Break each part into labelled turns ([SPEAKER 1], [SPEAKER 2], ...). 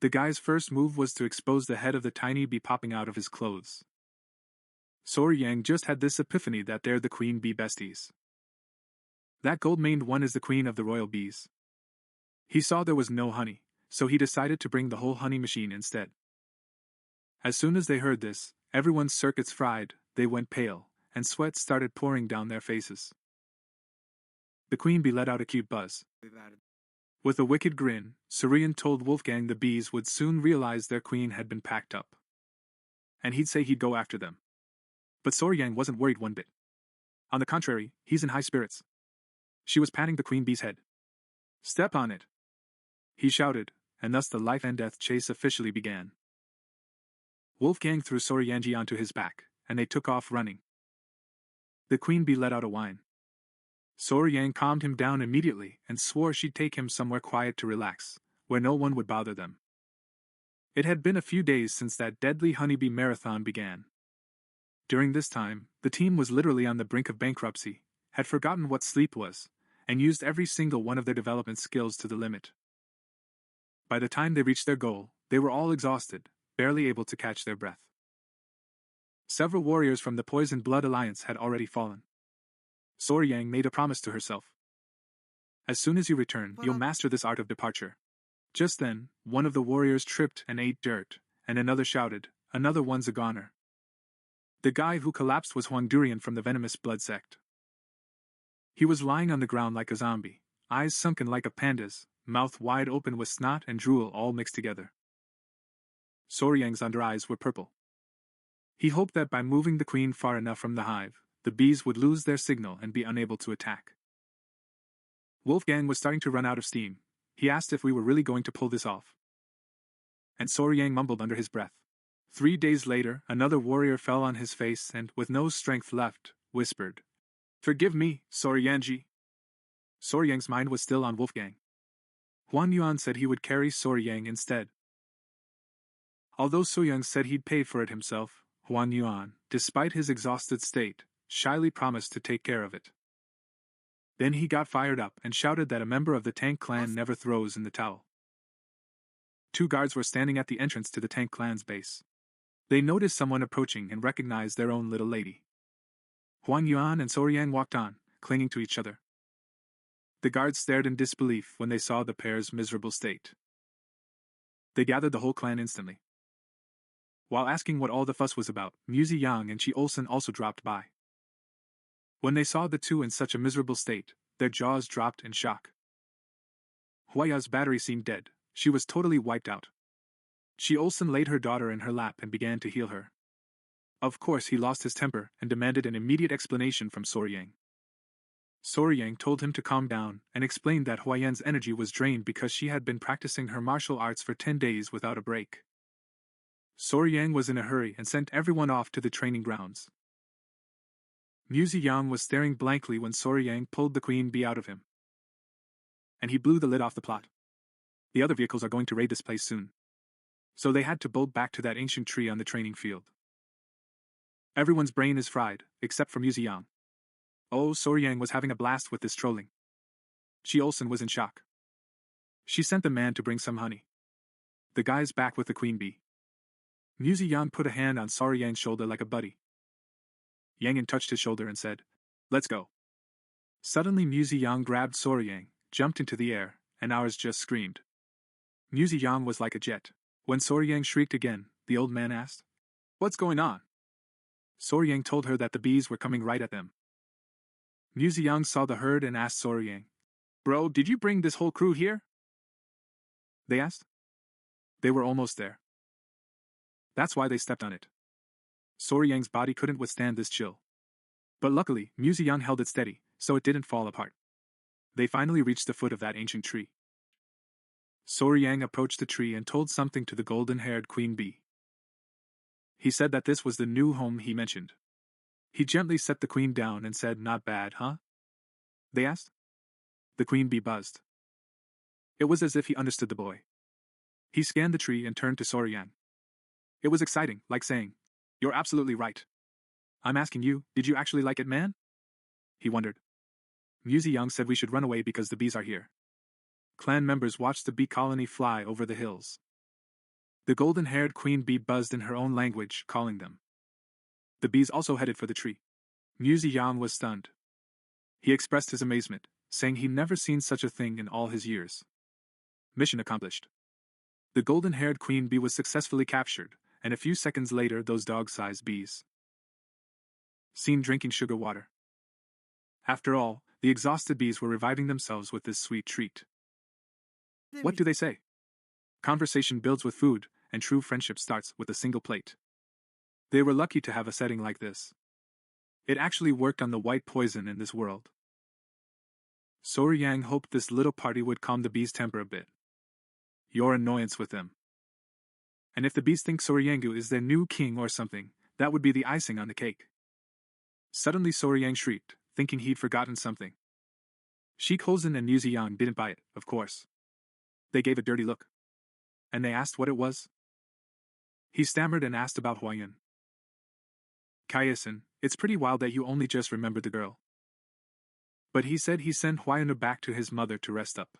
[SPEAKER 1] The guy's first move was to expose the head of the tiny bee popping out of his clothes. Sor Yang just had this epiphany that they're the queen bee besties. That gold-maned one is the queen of the royal bees. He saw there was no honey, so he decided to bring the whole honey machine instead. As soon as they heard this, everyone's circuits fried, they went pale, and sweat started pouring down their faces. The queen bee let out a cute buzz. With a wicked grin, Surian told Wolfgang the bees would soon realize their queen had been packed up. And he'd say he'd go after them. But Sor Yang wasn't worried one bit. On the contrary, he's in high spirits. She was patting the queen bee's head. "Step on it!" he shouted, and thus the life and death chase officially began. Wolfgang threw Sor Yanji onto his back, and they took off running. The queen bee let out a whine. Sor Yang calmed him down immediately and swore she'd take him somewhere quiet to relax, where no one would bother them. It had been a few days since that deadly honeybee marathon began. During this time, the team was literally on the brink of bankruptcy, had forgotten what sleep was, and used every single one of their development skills to the limit. By the time they reached their goal, they were all exhausted, barely able to catch their breath. Several warriors from the Poison Blood Alliance had already fallen. Sor Yang made a promise to herself. "As soon as you return, you'll master this art of departure." Just then, one of the warriors tripped and ate dirt, and another shouted, "Another one's a goner." The guy who collapsed was Huang Durian from the venomous blood sect. He was lying on the ground like a zombie, eyes sunken like a panda's, mouth wide open with snot and drool all mixed together. Sor Yang's under eyes were purple. He hoped that by moving the queen far enough from the hive, the bees would lose their signal and be unable to attack. Wolfgang was starting to run out of steam. He asked if we were really going to pull this off. And Sor Yang mumbled under his breath. 3 days later, another warrior fell on his face and, with no strength left, whispered, "Forgive me, Sor Yanji." Sor Yang's mind was still on Wolfgang. Huan Yuan said he would carry Sor Yang instead. Although So Young said he'd pay for it himself, Huan Yuan, despite his exhausted state, shyly promised to take care of it. Then he got fired up and shouted that a member of the Tang Clan never throws in the towel. 2 guards were standing at the entrance to the Tang Clan's base. They noticed someone approaching and recognized their own little lady. Huan Yuan and Sor Yang walked on, clinging to each other. The guards stared in disbelief when they saw the pair's miserable state. They gathered the whole clan instantly. While asking what all the fuss was about, Muzi Yang and Chi Olsen also dropped by. When they saw the two in such a miserable state, their jaws dropped in shock. Huaya's battery seemed dead. She was totally wiped out. Chi Olsen laid her daughter in her lap and began to heal her. Of course he lost his temper and demanded an immediate explanation from Sor Yang. Sor Yang told him to calm down and explained that Huayan's energy was drained because she had been practicing her martial arts for 10 days without a break. Sor Yang was in a hurry and sent everyone off to the training grounds. Muzi Yang was staring blankly when Sor Yang pulled the queen bee out of him. And he blew the lid off the plot. The other vehicles are going to raid this place soon. So they had to bolt back to that ancient tree on the training field. Everyone's brain is fried, except for Muzi Yang. Oh, Sor Yang was having a blast with this trolling. Chi Olsen was in shock. She sent the man to bring some honey. The guy's back with the queen bee. Muzi Yang put a hand on Sor Yang's shoulder like a buddy. Yang touched his shoulder and said, "Let's go." Suddenly Muzi Yang grabbed Sor Yang, jumped into the air, and ours just screamed. Muzi Yang was like a jet. When Sor Yang shrieked again, the old man asked, "What's going on?" Sor Yang told her that the bees were coming right at them. Muzi Yang saw the herd and asked Sor Yang, "Bro, did you bring this whole crew here?" They asked. They were almost there. That's why they stepped on it. Sor Yang's body couldn't withstand this chill. But luckily, Muzi Yang held it steady, so it didn't fall apart. They finally reached the foot of that ancient tree. Sor Yang approached the tree and told something to the golden-haired queen bee. He said that this was the new home he mentioned. He gently set the queen down and said, "Not bad, huh?" They asked. The queen bee buzzed. It was as if he understood the boy. He scanned the tree and turned to Sor Yang. It was exciting, like saying, "You're absolutely right. I'm asking you, did you actually like it, man?" He wondered. Muzi Yang said we should run away because the bees are here. Clan members watched the bee colony fly over the hills. The golden-haired queen bee buzzed in her own language, calling them. The bees also headed for the tree. Mu Ziyang was stunned. He expressed his amazement, saying he'd never seen such a thing in all his years. Mission accomplished. The golden-haired queen bee was successfully captured, and a few seconds later those dog-sized bees seen drinking sugar water. After all, the exhausted bees were reviving themselves with this sweet treat. What do they say? Conversation builds with food, and true friendship starts with a single plate. They were lucky to have a setting like this. It actually worked on the white poison in this world. Sori Yang hoped this little party would calm the bees' temper a bit. Your annoyance with them. And if the bees think Soryangu is their new king or something, that would be the icing on the cake. Suddenly Soryang shrieked, thinking he'd forgotten something. Sheik Holzen and Mu Ziyang didn't buy it, of course. They gave a dirty look. And they asked what it was. He stammered and asked about Huayan. Kaiyasen, it's pretty wild that you only just remembered the girl. But he said he sent Huayan back to his mother to rest up.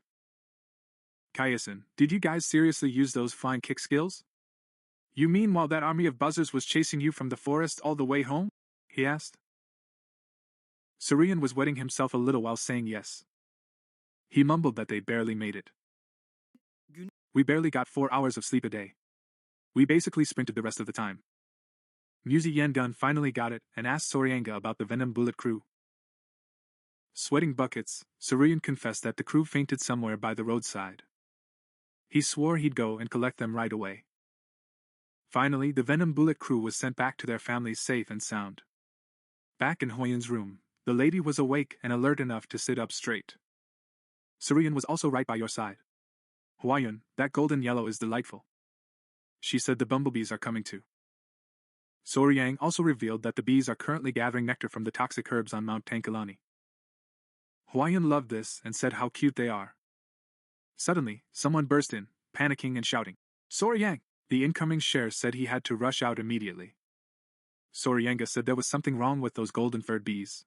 [SPEAKER 1] Kaiyasen, did you guys seriously use those flying kick skills? You mean while that army of buzzers was chasing you from the forest all the way home? He asked. Surian was wetting himself a little while saying yes. He mumbled that they barely made it. We barely got 4 hours of sleep a day. We basically sprinted the rest of the time. Muzi Yengun finally got it and asked Soryanga about the Venom Bullet crew. Sweating buckets, Surian confessed that the crew fainted somewhere by the roadside. He swore he'd go and collect them right away. Finally, the Venom Bullet crew was sent back to their families safe and sound. Back in Huayan's room, the lady was awake and alert enough to sit up straight. Surian was also right by your side. Huayan, that golden yellow is delightful. She said the bumblebees are coming too. Soryang also revealed that the bees are currently gathering nectar from the toxic herbs on Mount Tankalani. Huayan loved this and said how cute they are. Suddenly, someone burst in, panicking and shouting, Soryang! The incoming sheriff said he had to rush out immediately. Soryanga said there was something wrong with those golden-furred bees.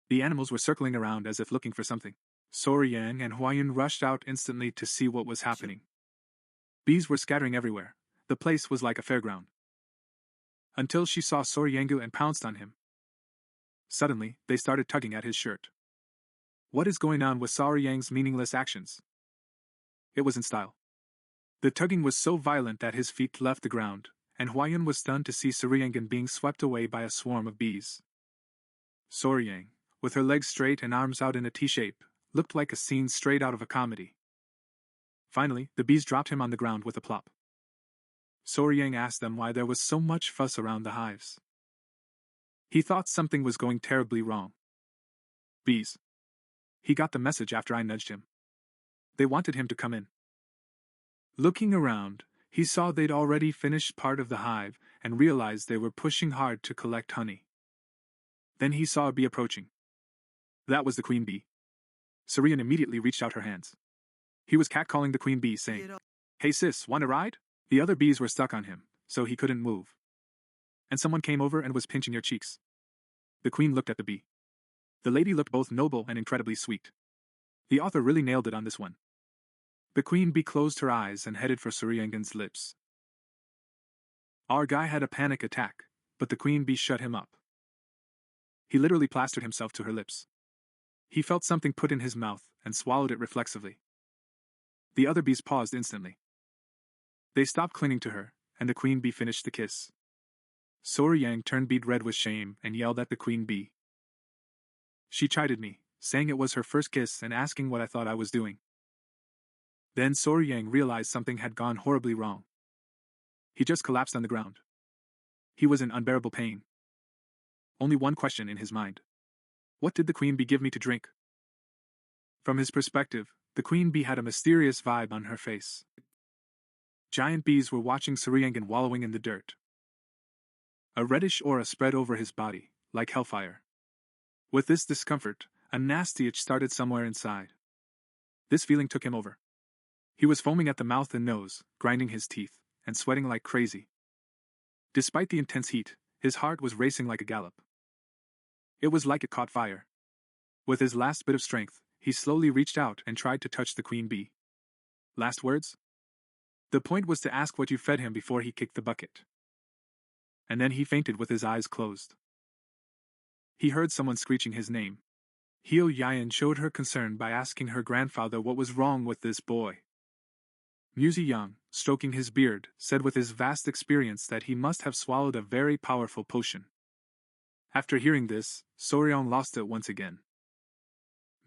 [SPEAKER 1] The animals were circling around as if looking for something. Soryang and Huayan rushed out instantly to see what was happening. Bees were scattering everywhere. The place was like a fairground. Until she saw Soryangu and pounced on him. Suddenly, they started tugging at his shirt. What is going on with Soryang's meaningless actions? It was in style. The tugging was so violent that his feet left the ground, and Huayan was stunned to see Soryangan being swept away by a swarm of bees. Soryang, with her legs straight and arms out in a T-shape, looked like a scene straight out of a comedy. Finally, the bees dropped him on the ground with a plop. Soryang asked them why there was so much fuss around the hives. He thought something was going terribly wrong. Bees. He got the message after I nudged him. They wanted him to come in. Looking around, he saw they'd already finished part of the hive and realized they were pushing hard to collect honey. Then he saw a bee approaching. That was the queen bee. Surian immediately reached out her hands. He was catcalling the queen bee, saying, Hey sis, want a ride? The other bees were stuck on him, so he couldn't move. And someone came over and was pinching your cheeks. The queen looked at the bee. The lady looked both noble and incredibly sweet. The author really nailed it on this one. The queen bee closed her eyes and headed for Suryangan's lips. Our guy had a panic attack, but the queen bee shut him up. He literally plastered himself to her lips. He felt something put in his mouth and swallowed it reflexively. The other bees paused instantly. They stopped clinging to her, and the queen bee finished the kiss. Soryang turned bead red with shame and yelled at the queen bee. She chided me, saying it was her first kiss and asking what I thought I was doing. Then Soryang realized something had gone horribly wrong. He just collapsed on the ground. He was in unbearable pain. Only one question in his mind. What did the queen bee give me to drink? From his perspective, the queen bee had a mysterious vibe on her face. Giant bees were watching Suryangan wallowing in the dirt. A reddish aura spread over his body, like hellfire. With this discomfort, a nasty itch started somewhere inside. This feeling took him over. He was foaming at the mouth and nose, grinding his teeth, and sweating like crazy. Despite the intense heat, his heart was racing like a gallop. It was like it caught fire. With his last bit of strength, he slowly reached out and tried to touch the queen bee. Last words? The point was to ask what you fed him before he kicked the bucket. And then he fainted with his eyes closed. He heard someone screeching his name. Hyo Yayan showed her concern by asking her grandfather what was wrong with this boy. Muzi Yang, stroking his beard, said with his vast experience that he must have swallowed a very powerful potion. After hearing this, Soryong lost it once again.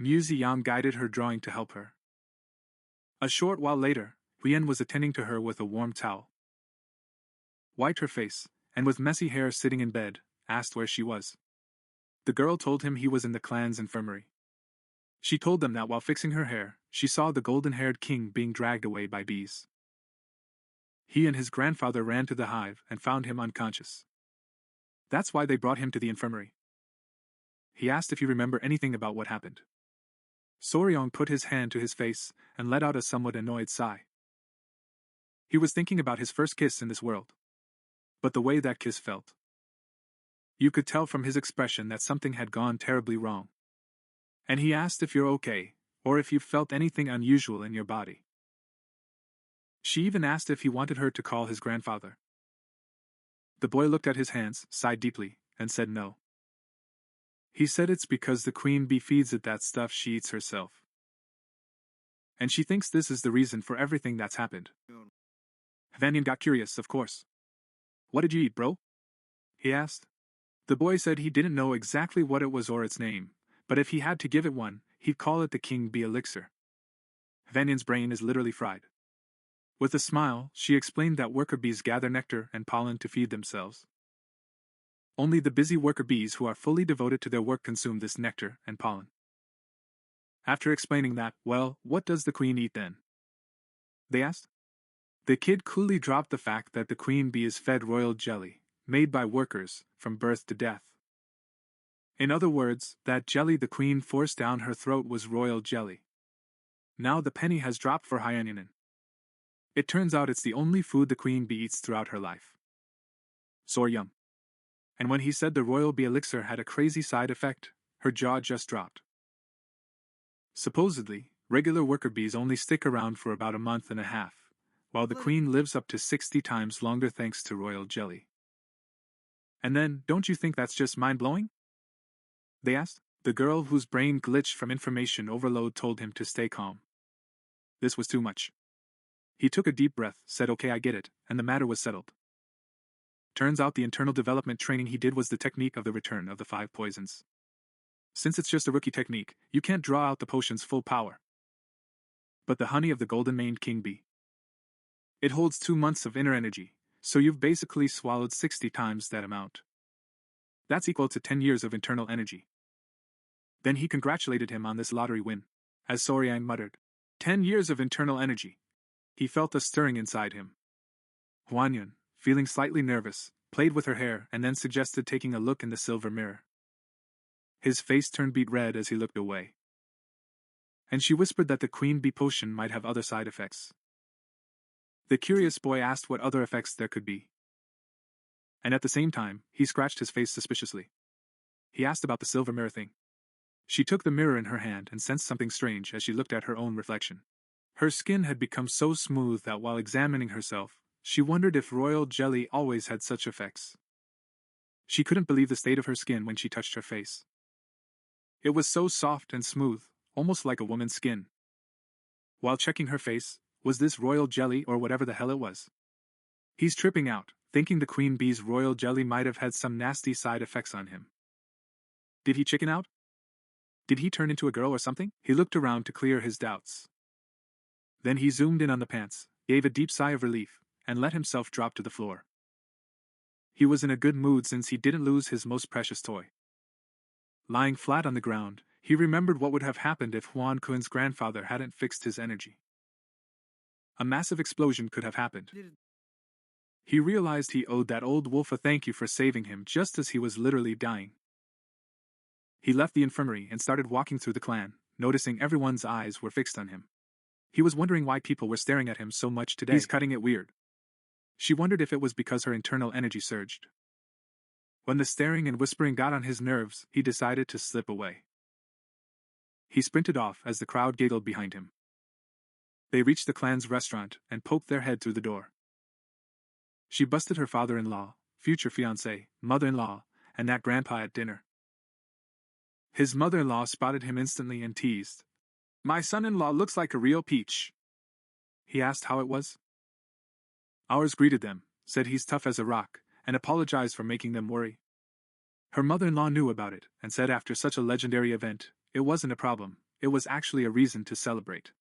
[SPEAKER 1] Muzi Yang guided her drawing to help her. A short while later, Huyen was attending to her with a warm towel. Wiped her face, and with messy hair sitting in bed, asked where she was. The girl told him he was in the clan's infirmary. She told them that while fixing her hair, she saw the golden-haired king being dragged away by bees. He and his grandfather ran to the hive and found him unconscious. That's why they brought him to the infirmary. He asked if he remembered anything about what happened. Soryong put his hand to his face and let out a somewhat annoyed sigh. He was thinking about his first kiss in this world. But the way that kiss felt. You could tell from his expression that something had gone terribly wrong. And he asked if you're okay, or if you felt anything unusual in your body. She even asked if he wanted her to call his grandfather. The boy looked at his hands, sighed deeply, and said no. He said it's because the queen bee feeds it that stuff she eats herself. And she thinks this is the reason for everything that's happened. Vanyan got curious, of course. What did you eat, bro? He asked. The boy said he didn't know exactly what it was or its name, but if he had to give it one, he'd call it the king bee elixir. Vanyan's brain is literally fried. With a smile, she explained that worker bees gather nectar and pollen to feed themselves. Only the busy worker bees who are fully devoted to their work consume this nectar and pollen. After explaining that, well, what does the queen eat then? They asked. The kid coolly dropped the fact that the queen bee is fed royal jelly, made by workers, from birth to death. In other words, that jelly the queen forced down her throat was royal jelly. Now the penny has dropped for Hyaninin. It turns out it's the only food the queen bee eats throughout her life. Soryum. And when he said the royal bee elixir had a crazy side effect, her jaw just dropped. Supposedly, regular worker bees only stick around for about a month and a half, while the queen lives up to 60 times longer thanks to royal jelly. And then, don't you think that's just mind-blowing? They asked. The girl whose brain glitched from information overload told him to stay calm. This was too much. He took a deep breath, said okay I get it, and the matter was settled. Turns out the internal development training he did was the technique of the return of the 5 poisons. Since it's just a rookie technique, you can't draw out the potion's full power. But the honey of the golden-maned king bee. It holds 2 months of inner energy, so you've basically swallowed 60 times that amount. That's equal to 10 years of internal energy. Then he congratulated him on this lottery win. As Soryang muttered, 10 years of internal energy. He felt a stirring inside him. Huanyun, feeling slightly nervous, played with her hair and then suggested taking a look in the silver mirror. His face turned beet red as he looked away. And she whispered that the queen bee potion might have other side effects. The curious boy asked what other effects there could be. And at the same time, he scratched his face suspiciously. He asked about the silver mirror thing. She took the mirror in her hand and sensed something strange as she looked at her own reflection. Her skin had become so smooth that while examining herself, she wondered if royal jelly always had such effects. She couldn't believe the state of her skin when she touched her face. It was so soft and smooth, almost like a woman's skin. While checking her face, was this royal jelly or whatever the hell it was? He's tripping out, thinking the queen bee's royal jelly might have had some nasty side effects on him. Did he chicken out? Did he turn into a girl or something? He looked around to clear his doubts. Then he zoomed in on the pants, gave a deep sigh of relief, and let himself drop to the floor. He was in a good mood since he didn't lose his most precious toy. Lying flat on the ground, he remembered what would have happened if Huan Kun's grandfather hadn't fixed his energy. A massive explosion could have happened. He realized he owed that old wolf a thank you for saving him just as he was literally dying. He left the infirmary and started walking through the clan, noticing everyone's eyes were fixed on him. He was wondering why people were staring at him so much today. He's cutting it weird. She wondered if it was because her internal energy surged. When the staring and whispering got on his nerves, he decided to slip away. He sprinted off as the crowd giggled behind him. They reached the clan's restaurant and poked their head through the door. She busted her father-in-law, future fiancé, mother-in-law, and that grandpa at dinner. His mother-in-law spotted him instantly and teased. "My son-in-law looks like a real peach." He asked how it was. Ours greeted them, said he's tough as a rock, and apologized for making them worry. Her mother-in-law knew about it, and said after such a legendary event, it wasn't a problem, it was actually a reason to celebrate.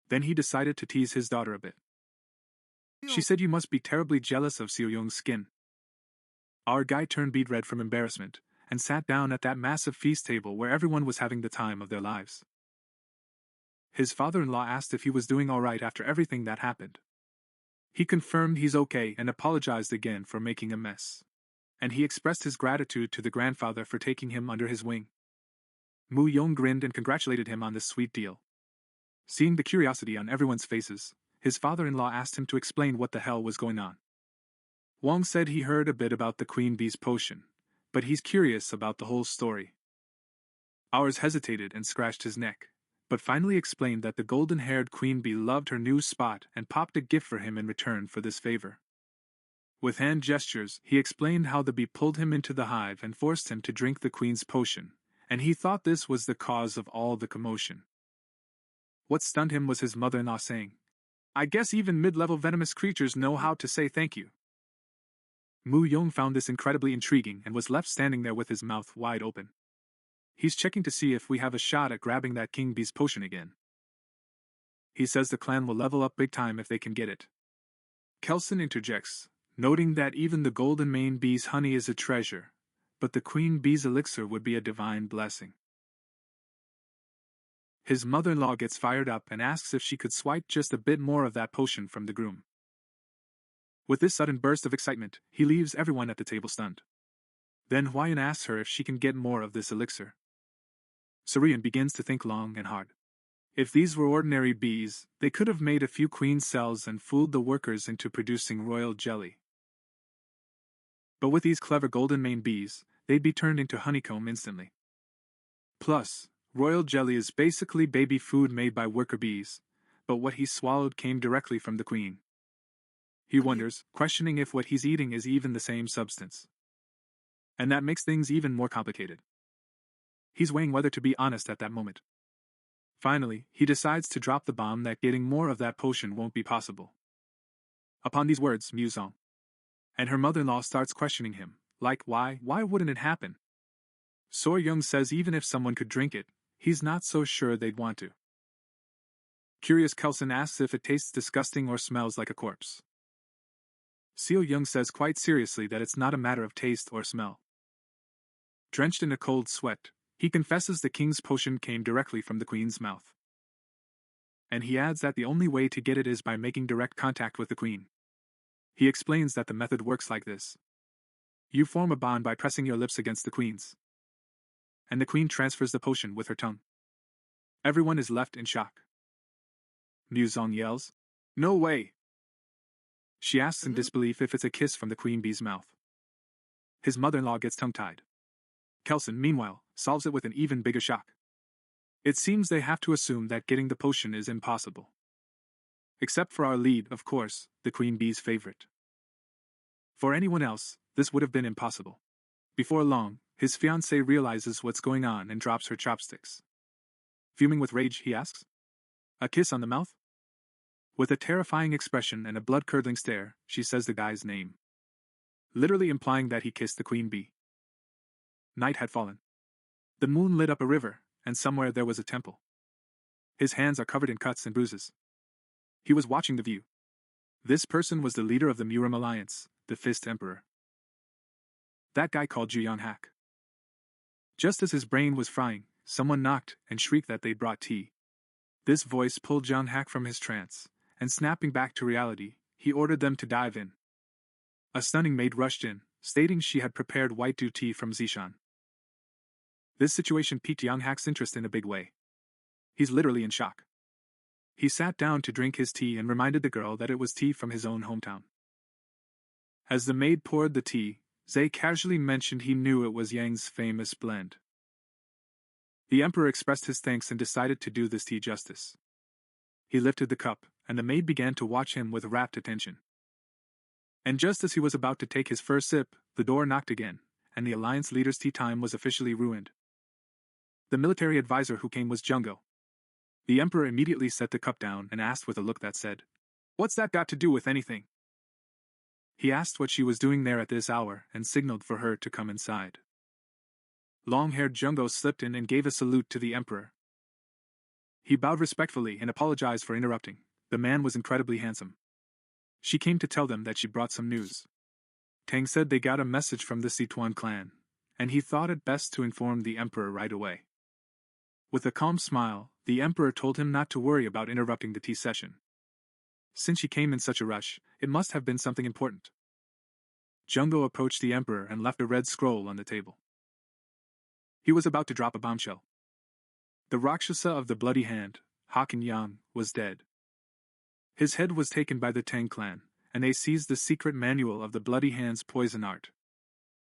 [SPEAKER 1] Then he decided to tease his daughter a bit. She said, "You must be terribly jealous of Seo-young's skin." Our guy turned beet red from embarrassment, and sat down at that massive feast table where everyone was having the time of their lives. His father-in-law asked if he was doing all right after everything that happened. He confirmed he's okay and apologized again for making a mess. And he expressed his gratitude to the grandfather for taking him under his wing. Mu Yong grinned and congratulated him on this sweet deal. Seeing the curiosity on everyone's faces, his father-in-law asked him to explain what the hell was going on. Wong said he heard a bit about the queen bee's potion, but he's curious about the whole story. Ours hesitated and scratched his neck, but finally explained that the golden-haired queen bee loved her new spot and popped a gift for him in return for this favor. With hand gestures, he explained how the bee pulled him into the hive and forced him to drink the queen's potion, and he thought this was the cause of all the commotion. What stunned him was his mother-in-law saying, "I guess even mid-level venomous creatures know how to say thank you." Mu Yong found this incredibly intriguing and was left standing there with his mouth wide open. He's checking to see if we have a shot at grabbing that king bee's potion again. He says the clan will level up big time if they can get it. Kelson interjects, noting that even the golden mane bee's honey is a treasure, but the queen bee's elixir would be a divine blessing. His mother-in-law gets fired up and asks if she could swipe just a bit more of that potion from the groom. With this sudden burst of excitement, he leaves everyone at the table stunned. Then Hwaiyan asks her if she can get more of this elixir. Surian begins to think long and hard. If these were ordinary bees, they could have made a few queen cells and fooled the workers into producing royal jelly. But with these clever golden mane bees, they'd be turned into honeycomb instantly. Plus, royal jelly is basically baby food made by worker bees, but what he swallowed came directly from the queen. He wonders, questioning if what he's eating is even the same substance. And that makes things even more complicated. He's weighing whether to be honest at that moment. Finally, he decides to drop the bomb that getting more of that potion won't be possible. Upon these words, Musong and her mother-in-law starts questioning him, like why wouldn't it happen? So Young says even if someone could drink it, he's not so sure they'd want to. Curious Kelson asks if it tastes disgusting or smells like a corpse. Seo Young says quite seriously that it's not a matter of taste or smell. Drenched in a cold sweat, he confesses the king's potion came directly from the queen's mouth. And he adds that the only way to get it is by making direct contact with the queen. He explains that the method works like this. You form a bond by pressing your lips against the queen's. And the queen transfers the potion with her tongue. Everyone is left in shock. Musong yells, "No way!" She asks in disbelief if it's a kiss from the queen bee's mouth. His mother-in-law gets tongue-tied. Kelson, meanwhile, solves it with an even bigger shock. It seems they have to assume that getting the potion is impossible. Except for our lead, of course, the queen bee's favorite. For anyone else, this would have been impossible. Before long, his fiancée realizes what's going on and drops her chopsticks. Fuming with rage, he asks, "A kiss on the mouth?" With a terrifying expression and a blood-curdling stare, she says the guy's name, literally implying that he kissed the queen bee. Night had fallen. The moon lit up a river, and somewhere there was a temple. His hands are covered in cuts and bruises. He was watching the view. This person was the leader of the Murim Alliance, the Fist Emperor. That guy called Ju Young-hak. Just as his brain was frying, someone knocked and shrieked that they'd brought tea. This voice pulled Young-hak from his trance, and snapping back to reality, he ordered them to dive in. A stunning maid rushed in, stating she had prepared white dew tea from Sichuan. This situation piqued Young-hak's interest in a big way. He's literally in shock. He sat down to drink his tea and reminded the girl that it was tea from his own hometown. As the maid poured the tea, Zay casually mentioned he knew it was Yang's famous blend. The emperor expressed his thanks and decided to do this tea justice. He lifted the cup, and the maid began to watch him with rapt attention. And just as he was about to take his first sip, the door knocked again, and the Alliance leader's tea time was officially ruined. The military advisor who came was Jungo. The Emperor immediately set the cup down and asked with a look that said, "What's that got to do with anything?" He asked what she was doing there at this hour and signaled for her to come inside. Long-haired Jungo slipped in and gave a salute to the Emperor. He bowed respectfully and apologized for interrupting. The man was incredibly handsome. She came to tell them that she brought some news. Tang said they got a message from the Sichuan Clan, and he thought it best to inform the Emperor right away. With a calm smile, the Emperor told him not to worry about interrupting the tea session. Since she came in such a rush, it must have been something important. Jungo approached the Emperor and left a red scroll on the table. He was about to drop a bombshell. The Rakshasa of the Bloody Hand, Hakan Yang, was dead. His head was taken by the Tang Clan, and they seized the secret manual of the Bloody Hand's poison art.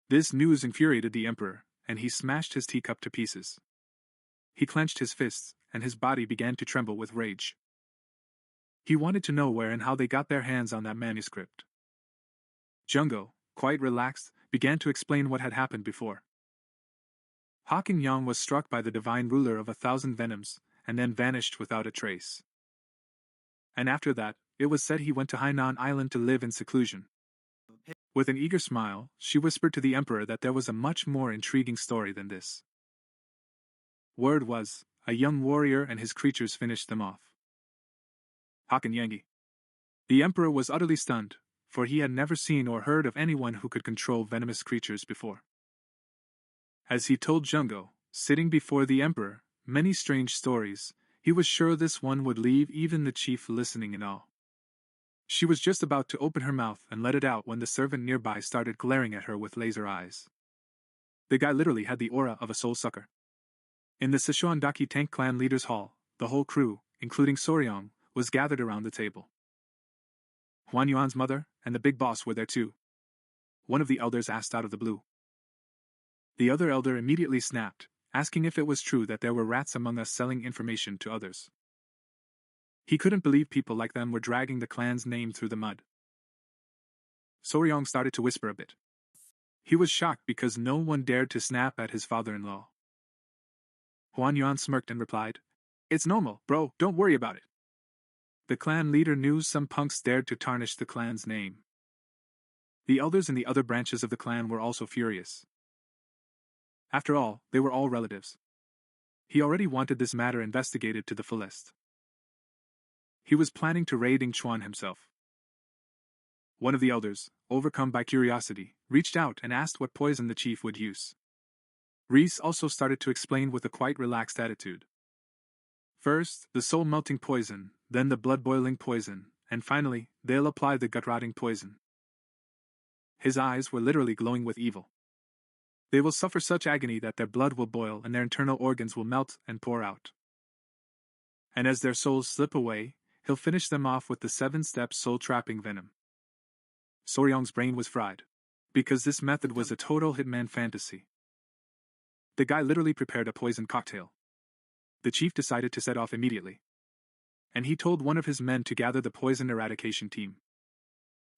[SPEAKER 1] This news infuriated the Emperor, and he smashed his teacup to pieces. He clenched his fists, and his body began to tremble with rage. He wanted to know where and how they got their hands on that manuscript. Jungo, quite relaxed, began to explain what had happened before. Hakan Yang was struck by the divine ruler of 1,000 venoms, and then vanished without a trace. And after that, it was said he went to Hainan Island to live in seclusion. With an eager smile, she whispered to the Emperor that there was a much more intriguing story than this. Word was, a young warrior and his creatures finished them off. Hakan Yangi. The Emperor was utterly stunned, for he had never seen or heard of anyone who could control venomous creatures before. As he told Jungo, sitting before the Emperor, many strange stories, he was sure this one would leave even the chief listening in awe. She was just about to open her mouth and let it out when the servant nearby started glaring at her with laser eyes. The guy literally had the aura of a soul sucker. In the Sichuan Tang Clan leader's hall, the whole crew, including Soryong, was gathered around the table. Huan Yuan's mother and the big boss were there too. One of the elders asked out of the blue. The other elder immediately snapped, asking if it was true that there were rats among us selling information to others. He couldn't believe people like them were dragging the clan's name through the mud. Soryong started to whisper a bit. He was shocked because no one dared to snap at his father-in-law. Huan Yuan smirked and replied, "It's normal, bro, don't worry about it." The clan leader knew some punks dared to tarnish the clan's name. The elders in the other branches of the clan were also furious. After all, they were all relatives. He already wanted this matter investigated to the fullest. He was planning to raid Yingchuan himself. One of the elders, overcome by curiosity, reached out and asked what poison the chief would use. Reese also started to explain with a quite relaxed attitude. First, the soul-melting poison, then the blood-boiling poison, and finally, they'll apply the gut-rotting poison. His eyes were literally glowing with evil. They will suffer such agony that their blood will boil and their internal organs will melt and pour out. And as their souls slip away, he'll finish them off with the 7-step soul-trapping venom. Soryong's brain was fried, because this method was a total hitman fantasy. The guy literally prepared a poison cocktail. The chief decided to set off immediately. And he told one of his men to gather the poison eradication team.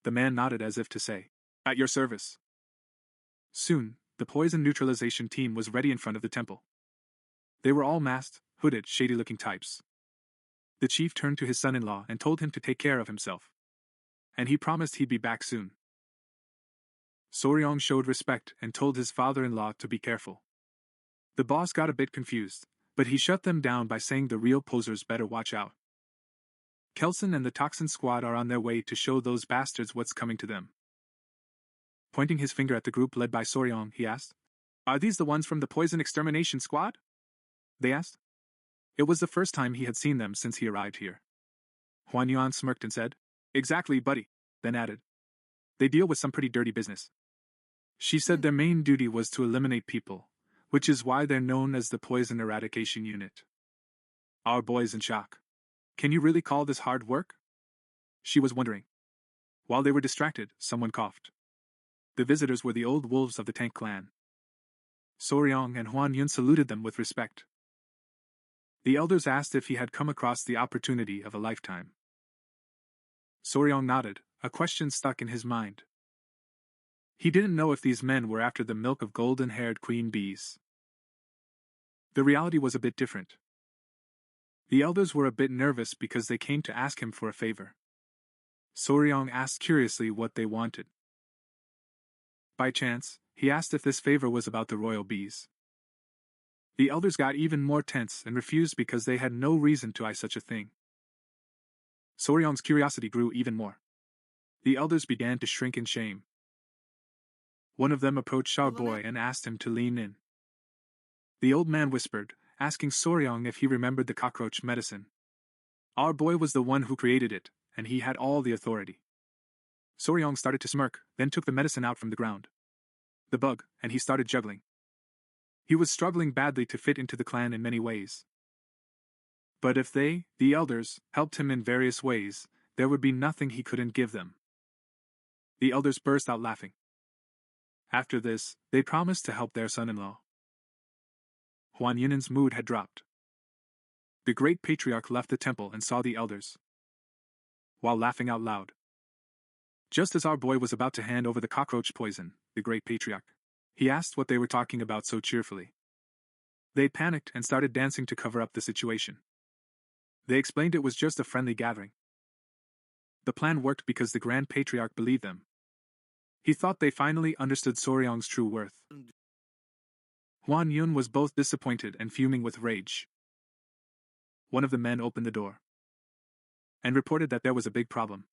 [SPEAKER 1] The man nodded as if to say, "At your service." Soon, the poison neutralization team was ready in front of the temple. They were all masked, hooded, shady-looking types. The chief turned to his son-in-law and told him to take care of himself. And he promised he'd be back soon. Soryong showed respect and told his father-in-law to be careful. The boss got a bit confused, but he shut them down by saying the real posers better watch out. Kelson and the Toxin squad are on their way to show those bastards what's coming to them. Pointing his finger at the group led by Soryong, he asked, "Are these the ones from the poison extermination squad?" They asked. It was the first time he had seen them since he arrived here. Huan Yuan smirked and said, "Exactly, buddy," then added, "They deal with some pretty dirty business." She said their main duty was to eliminate people, which is why they're known as the Poison Eradication Unit. Our boy's in shock. Can you really call this hard work? She was wondering. While they were distracted, someone coughed. The visitors were the old wolves of the Tang Clan. Soryong and Huan Yun saluted them with respect. The elders asked if he had come across the opportunity of a lifetime. Soryong nodded, a question stuck in his mind. He didn't know if these men were after the milk of golden-haired queen bees. The reality was a bit different. The elders were a bit nervous because they came to ask him for a favor. Soryong asked curiously what they wanted. By chance, he asked if this favor was about the royal bees. The elders got even more tense and refused because they had no reason to ask such a thing. Soryong's curiosity grew even more. The elders began to shrink in shame. One of them approached our boy and asked him to lean in. The old man whispered, asking Soryong if he remembered the cockroach medicine. Our boy was the one who created it, and he had all the authority. Soryong started to smirk, then took the medicine out from the ground. The bug, and he started juggling. He was struggling badly to fit into the clan in many ways. But if they, the elders, helped him in various ways, there would be nothing he couldn't give them. The elders burst out laughing. After this, they promised to help their son-in-law. Huan Yunan's mood had dropped. The great patriarch left the temple and saw the elders, while laughing out loud. Just as our boy was about to hand over the cockroach poison, the great patriarch, he asked what they were talking about so cheerfully. They panicked and started dancing to cover up the situation. They explained it was just a friendly gathering. The plan worked because the Grand Patriarch believed them. He thought they finally understood Soryong's true worth. Huan Yun was both disappointed and fuming with rage. One of the men opened the door and reported that there was a big problem.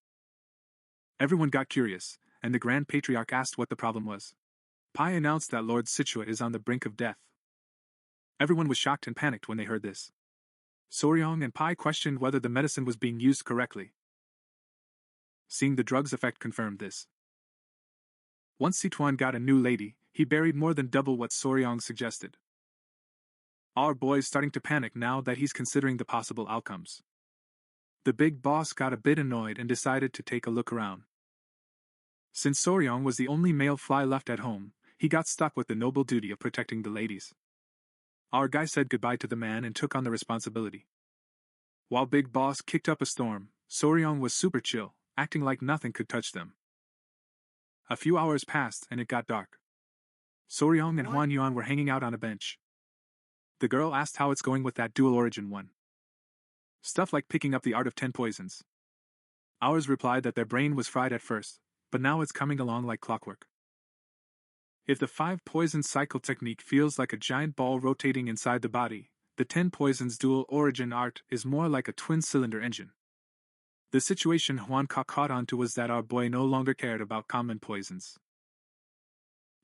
[SPEAKER 1] Everyone got curious, and the Grand Patriarch asked what the problem was. Pai announced that Lord Sichuan is on the brink of death. Everyone was shocked and panicked when they heard this. Soryong and Pai questioned whether the medicine was being used correctly. Seeing the drug's effect confirmed this. Once Sichuan got a new lady, he buried more than double what Soryong suggested. Our boy's starting to panic now that he's considering the possible outcomes. The big boss got a bit annoyed and decided to take a look around. Since Soryong was the only male fly left at home, he got stuck with the noble duty of protecting the ladies. Our guy said goodbye to the man and took on the responsibility. While Big Boss kicked up a storm, Soryong was super chill, acting like nothing could touch them. A few hours passed and it got dark. Soryong and Huan Yuan were hanging out on a bench. The girl asked how it's going with that dual origin one. Stuff like picking up the art of 10 poisons. Ours replied that their brain was fried at first, but now it's coming along like clockwork. If the 5 poison cycle technique feels like a giant ball rotating inside the body, the 10 poisons dual origin art is more like a twin-cylinder engine. The situation Huan caught on to was that our boy no longer cared about common poisons.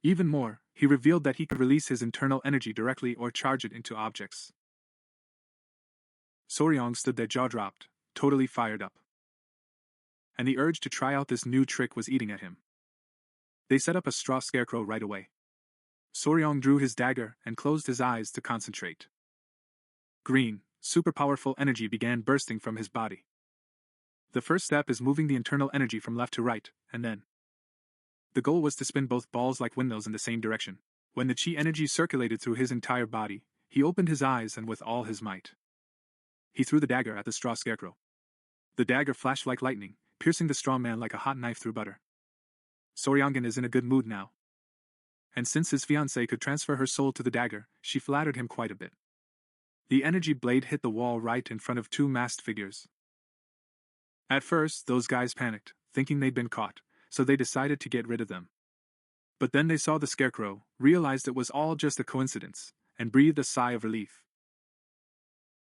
[SPEAKER 1] Even more, he revealed that he could release his internal energy directly or charge it into objects. Soryong stood there jaw-dropped, totally fired up. And the urge to try out this new trick was eating at him. They set up a straw scarecrow right away. Soryong drew his dagger and closed his eyes to concentrate. Green, super powerful energy began bursting from his body. The first step is moving the internal energy from left to right, and then. The goal was to spin both balls like windmills in the same direction. When the chi energy circulated through his entire body, he opened his eyes and with all his might, he threw the dagger at the straw scarecrow. The dagger flashed like lightning, piercing the straw man like a hot knife through butter. Soryongan is in a good mood now. And since his fiancée could transfer her soul to the dagger, she flattered him quite a bit. The energy blade hit the wall right in front of 2 masked figures. At first, those guys panicked, thinking they'd been caught, so they decided to get rid of them. But then they saw the scarecrow, realized it was all just a coincidence, and breathed a sigh of relief.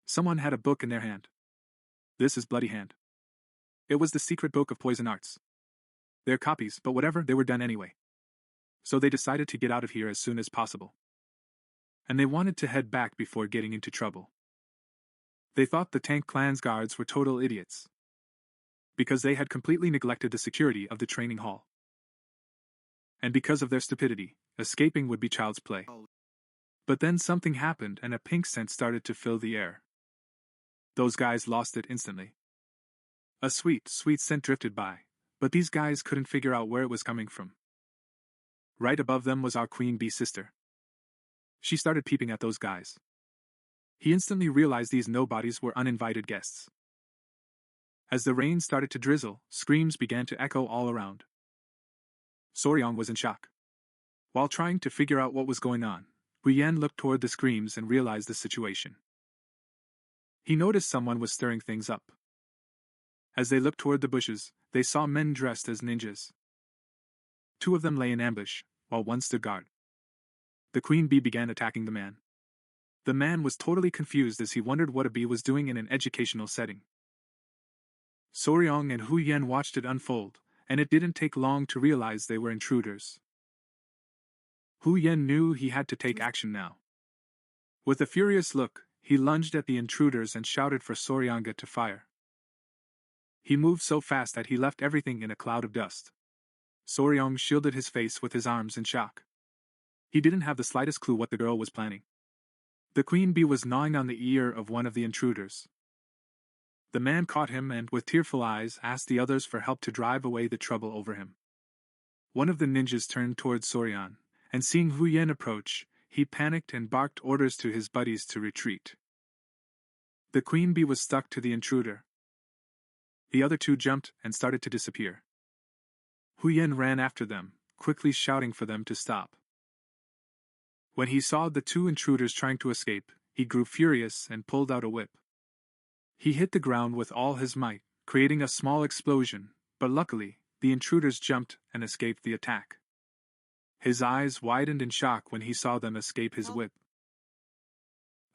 [SPEAKER 1] Someone had a book in their hand. This is Bloody Hand. It was the secret book of poison arts. They're copies, but whatever, they were done anyway. So they decided to get out of here as soon as possible. And they wanted to head back before getting into trouble. They thought the Tang Clan's guards were total idiots, because they had completely neglected the security of the training hall. And because of their stupidity, escaping would be child's play. But then something happened and a pink scent started to fill the air. Those guys lost it instantly. A sweet, sweet scent drifted by, but these guys couldn't figure out where it was coming from. Right above them was our queen bee sister. She started peeping at those guys. He instantly realized these nobodies were uninvited guests. As the rain started to drizzle, screams began to echo all around. Soryang was in shock. While trying to figure out what was going on, Huyen looked toward the screams and realized the situation. He noticed someone was stirring things up. As they looked toward the bushes, they saw men dressed as ninjas. 2 of them lay in ambush, while 1 stood guard. The queen bee began attacking the man. The man was totally confused as he wondered what a bee was doing in an educational setting. Soryang and Huyen watched it unfold, and it didn't take long to realize they were intruders. Huyen knew he had to take action now. With a furious look, he lunged at the intruders and shouted for Soryanga to fire. He moved so fast that he left everything in a cloud of dust. Soryang shielded his face with his arms in shock. He didn't have the slightest clue what the girl was planning. The queen bee was gnawing on the ear of one of the intruders. The man caught him and, with tearful eyes, asked the others for help to drive away the trouble over him. One of the ninjas turned towards Soryang, and seeing Huyen approach, he panicked and barked orders to his buddies to retreat. The queen bee was stuck to the intruder. The other 2 jumped and started to disappear. Huyen ran after them, quickly shouting for them to stop. When he saw the 2 intruders trying to escape, he grew furious and pulled out a whip. He hit the ground with all his might, creating a small explosion, but luckily, the intruders jumped and escaped the attack. His eyes widened in shock when he saw them escape his whip.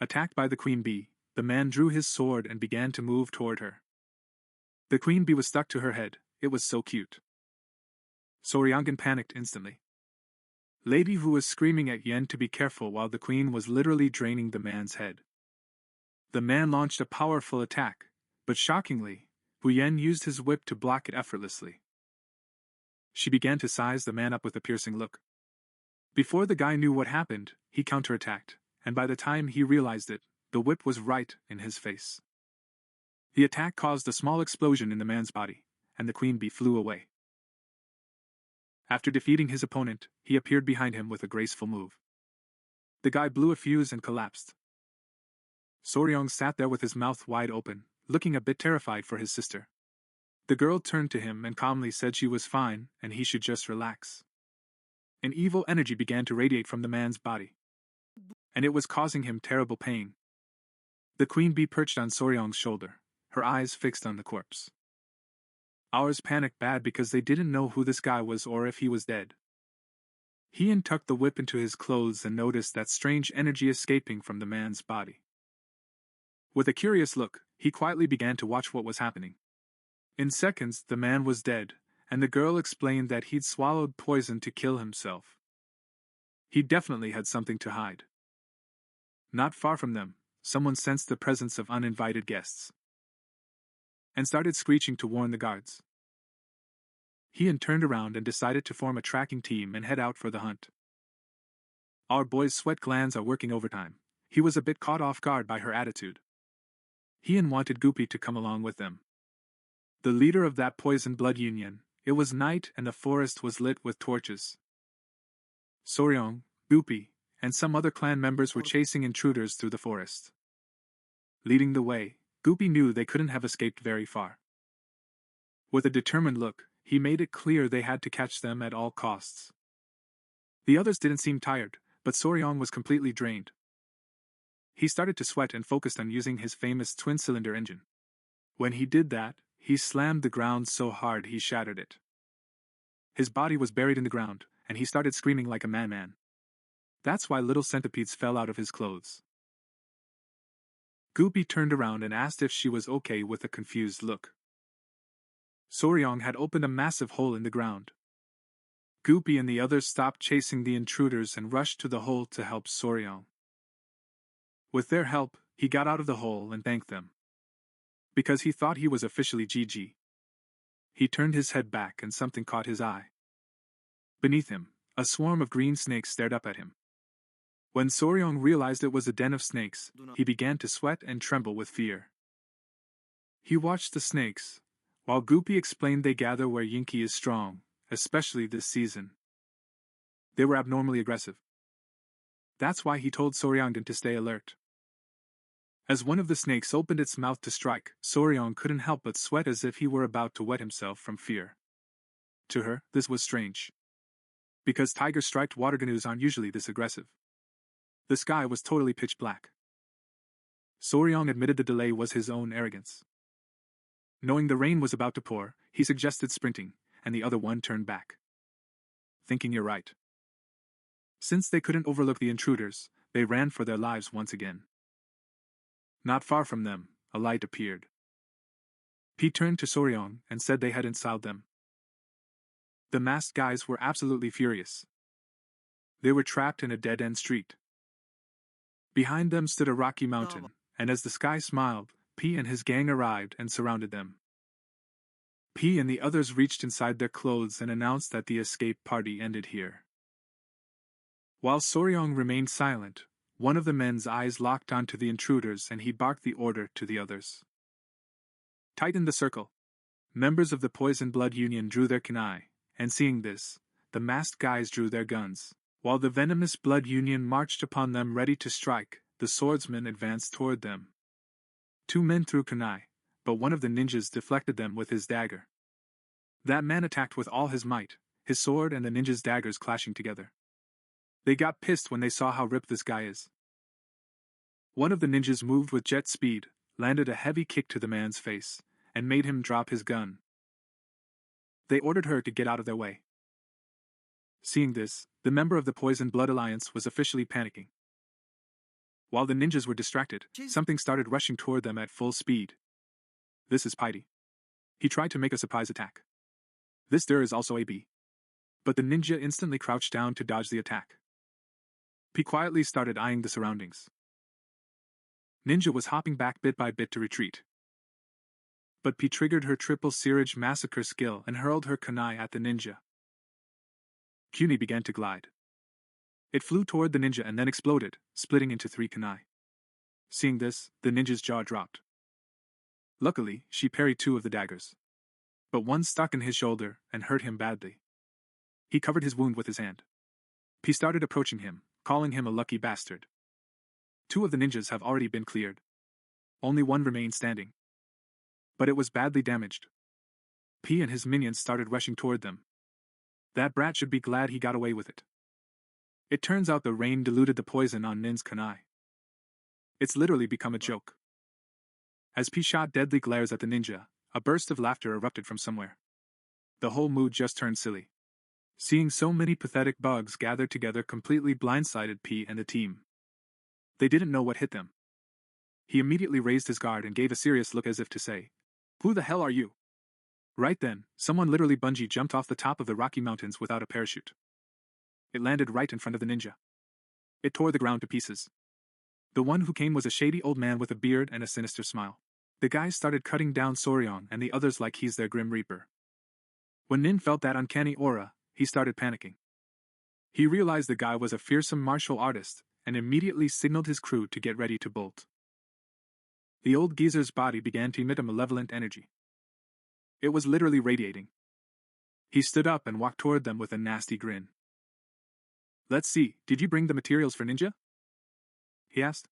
[SPEAKER 1] Attacked by the queen bee, the man drew his sword and began to move toward her. The queen bee was stuck to her head. It was so cute. Soryang panicked instantly. Lady Hu was screaming at Yen to be careful while the queen was literally draining the man's head. The man launched a powerful attack, but shockingly, Huyen used his whip to block it effortlessly. She began to size the man up with a piercing look. Before the guy knew what happened, he counterattacked, and by the time he realized it, the whip was right in his face. The attack caused a small explosion in the man's body, and the queen bee flew away. After defeating his opponent, he appeared behind him with a graceful move. The guy blew a fuse and collapsed. Soryang sat there with his mouth wide open, looking a bit terrified for his sister. The girl turned to him and calmly said she was fine and he should just relax. An evil energy began to radiate from the man's body, and it was causing him terrible pain. The queen bee perched on Soryang's shoulder, her eyes fixed on the corpse. Ours panicked bad because they didn't know who this guy was or if he was dead. He tucked the whip into his clothes and noticed that strange energy escaping from the man's body. With a curious look, he quietly began to watch what was happening. In seconds, the man was dead, and the girl explained that he'd swallowed poison to kill himself. He definitely had something to hide. Not far from them, someone sensed the presence of uninvited guests and started screeching to warn the guards. He turned around and decided to form a tracking team and head out for the hunt. Our boy's sweat glands are working overtime. He was a bit caught off guard by her attitude. He wanted Goopy to come along with them. The leader of that poison blood union. It was night and the forest was lit with torches. Soryang, Goopy, and some other clan members were chasing intruders through the forest. Leading the way, Goopy knew they couldn't have escaped very far. With a determined look, he made it clear they had to catch them at all costs. The others didn't seem tired, but Soryang was completely drained. He started to sweat and focused on using his famous twin-cylinder engine. When he did that, he slammed the ground so hard he shattered it. His body was buried in the ground, and he started screaming like a madman. That's why little centipedes fell out of his clothes. Goopy turned around and asked if she was okay with a confused look. Soryang had opened a massive hole in the ground. Goopy and the others stopped chasing the intruders and rushed to the hole to help Soryang. With their help, he got out of the hole and thanked them. Because he thought he was officially GG. He turned his head back and something caught his eye. Beneath him, a swarm of green snakes stared up at him. When Soryang realized it was a den of snakes, he began to sweat and tremble with fear. He watched the snakes, while Goopy explained they gather where Yinki is strong, especially this season. They were abnormally aggressive. That's why he told Soryang to stay alert. As one of the snakes opened its mouth to strike, Soryong couldn't help but sweat as if he were about to wet himself from fear. To her, this was strange. Because tiger-striped water canoes aren't usually this aggressive. The sky was totally pitch black. Soryong admitted the delay was his own arrogance. Knowing the rain was about to pour, he suggested sprinting, and the other one turned back. Thinking you're right. Since they couldn't overlook the intruders, they ran for their lives once again. Not far from them, a light appeared. P turned to Soryong and said they hadn't siled them. The masked guys were absolutely furious. They were trapped in a dead-end street. Behind them stood a rocky mountain, and as the sky smiled, P and his gang arrived and surrounded them. P and the others reached inside their clothes and announced that the escape party ended here. While Soryong remained silent, one of the men's eyes locked onto the intruders and he barked the order to the others. Tighten the circle. Members of the Poison Blood Union drew their kunai, and seeing this, the masked guys drew their guns. While the Venomous Blood Union marched upon them ready to strike, the swordsmen advanced toward them. Two men threw kunai, but one of the ninjas deflected them with his dagger. That man attacked with all his might, his sword and the ninja's daggers clashing together. They got pissed when they saw how ripped this guy is. One of the ninjas moved with jet speed, landed a heavy kick to the man's face, and made him drop his gun. They ordered her to get out of their way. Seeing this, the member of the Poison Blood Alliance was officially panicking. While the ninjas were distracted, something started rushing toward them at full speed. This is Piety. He tried to make a surprise attack. This there is also AB. But the ninja instantly crouched down to dodge the attack. P quietly started eyeing the surroundings. Ninja was hopping back bit by bit to retreat. But P triggered her triple Seerage massacre skill and hurled her kunai at the ninja. Kuni began to glide. It flew toward the ninja and then exploded, splitting into 3 kunai. Seeing this, the ninja's jaw dropped. Luckily, she parried 2 of the daggers. But one stuck in his shoulder and hurt him badly. He covered his wound with his hand. P started approaching him, calling him a lucky bastard. 2 of the ninjas have already been cleared. Only one remained standing. But it was badly damaged. P and his minions started rushing toward them. That brat should be glad he got away with it. It turns out the rain diluted the poison on Nin's kunai. It's literally become a joke. As P shot deadly glares at the ninja, a burst of laughter erupted from somewhere. The whole mood just turned silly. Seeing so many pathetic bugs gathered together completely blindsided P and the team. They didn't know what hit them. He immediately raised his guard and gave a serious look as if to say, "Who the hell are you?" Right then, someone literally bungee jumped off the top of the Rocky Mountains without a parachute. It landed right in front of the ninja. It tore the ground to pieces. The one who came was a shady old man with a beard and a sinister smile. The guys started cutting down Soryong and the others like he's their Grim Reaper. When Nin felt that uncanny aura, he started panicking. He realized the guy was a fearsome martial artist, and immediately signaled his crew to get ready to bolt. The old geezer's body began to emit a malevolent energy. It was literally radiating. He stood up and walked toward them with a nasty grin. "Let's see, did you bring the materials for ninja?" he asked.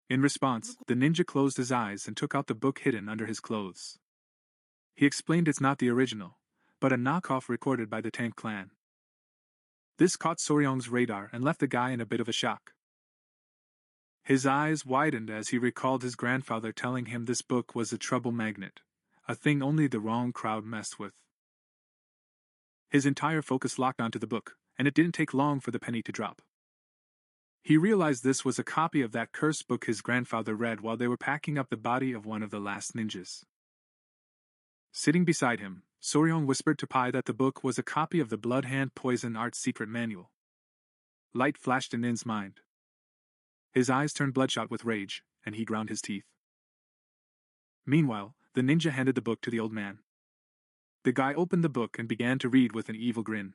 [SPEAKER 1] In response, the ninja closed his eyes and took out the book hidden under his clothes. He explained it's not the original, but a knockoff recorded by the Tang Clan. This caught Soryong's radar and left the guy in a bit of a shock. His eyes widened as he recalled his grandfather telling him this book was a trouble magnet, a thing only the wrong crowd messed with. His entire focus locked onto the book, and it didn't take long for the penny to drop. He realized this was a copy of that cursed book his grandfather read while they were packing up the body of one of the last ninjas. Sitting beside him, Soryong whispered to Pai that the book was a copy of the Blood Hand Poison Art Secret Manual. Light flashed in Nin's mind. His eyes turned bloodshot with rage, and he ground his teeth. Meanwhile, the ninja handed the book to the old man. The guy opened the book and began to read with an evil grin.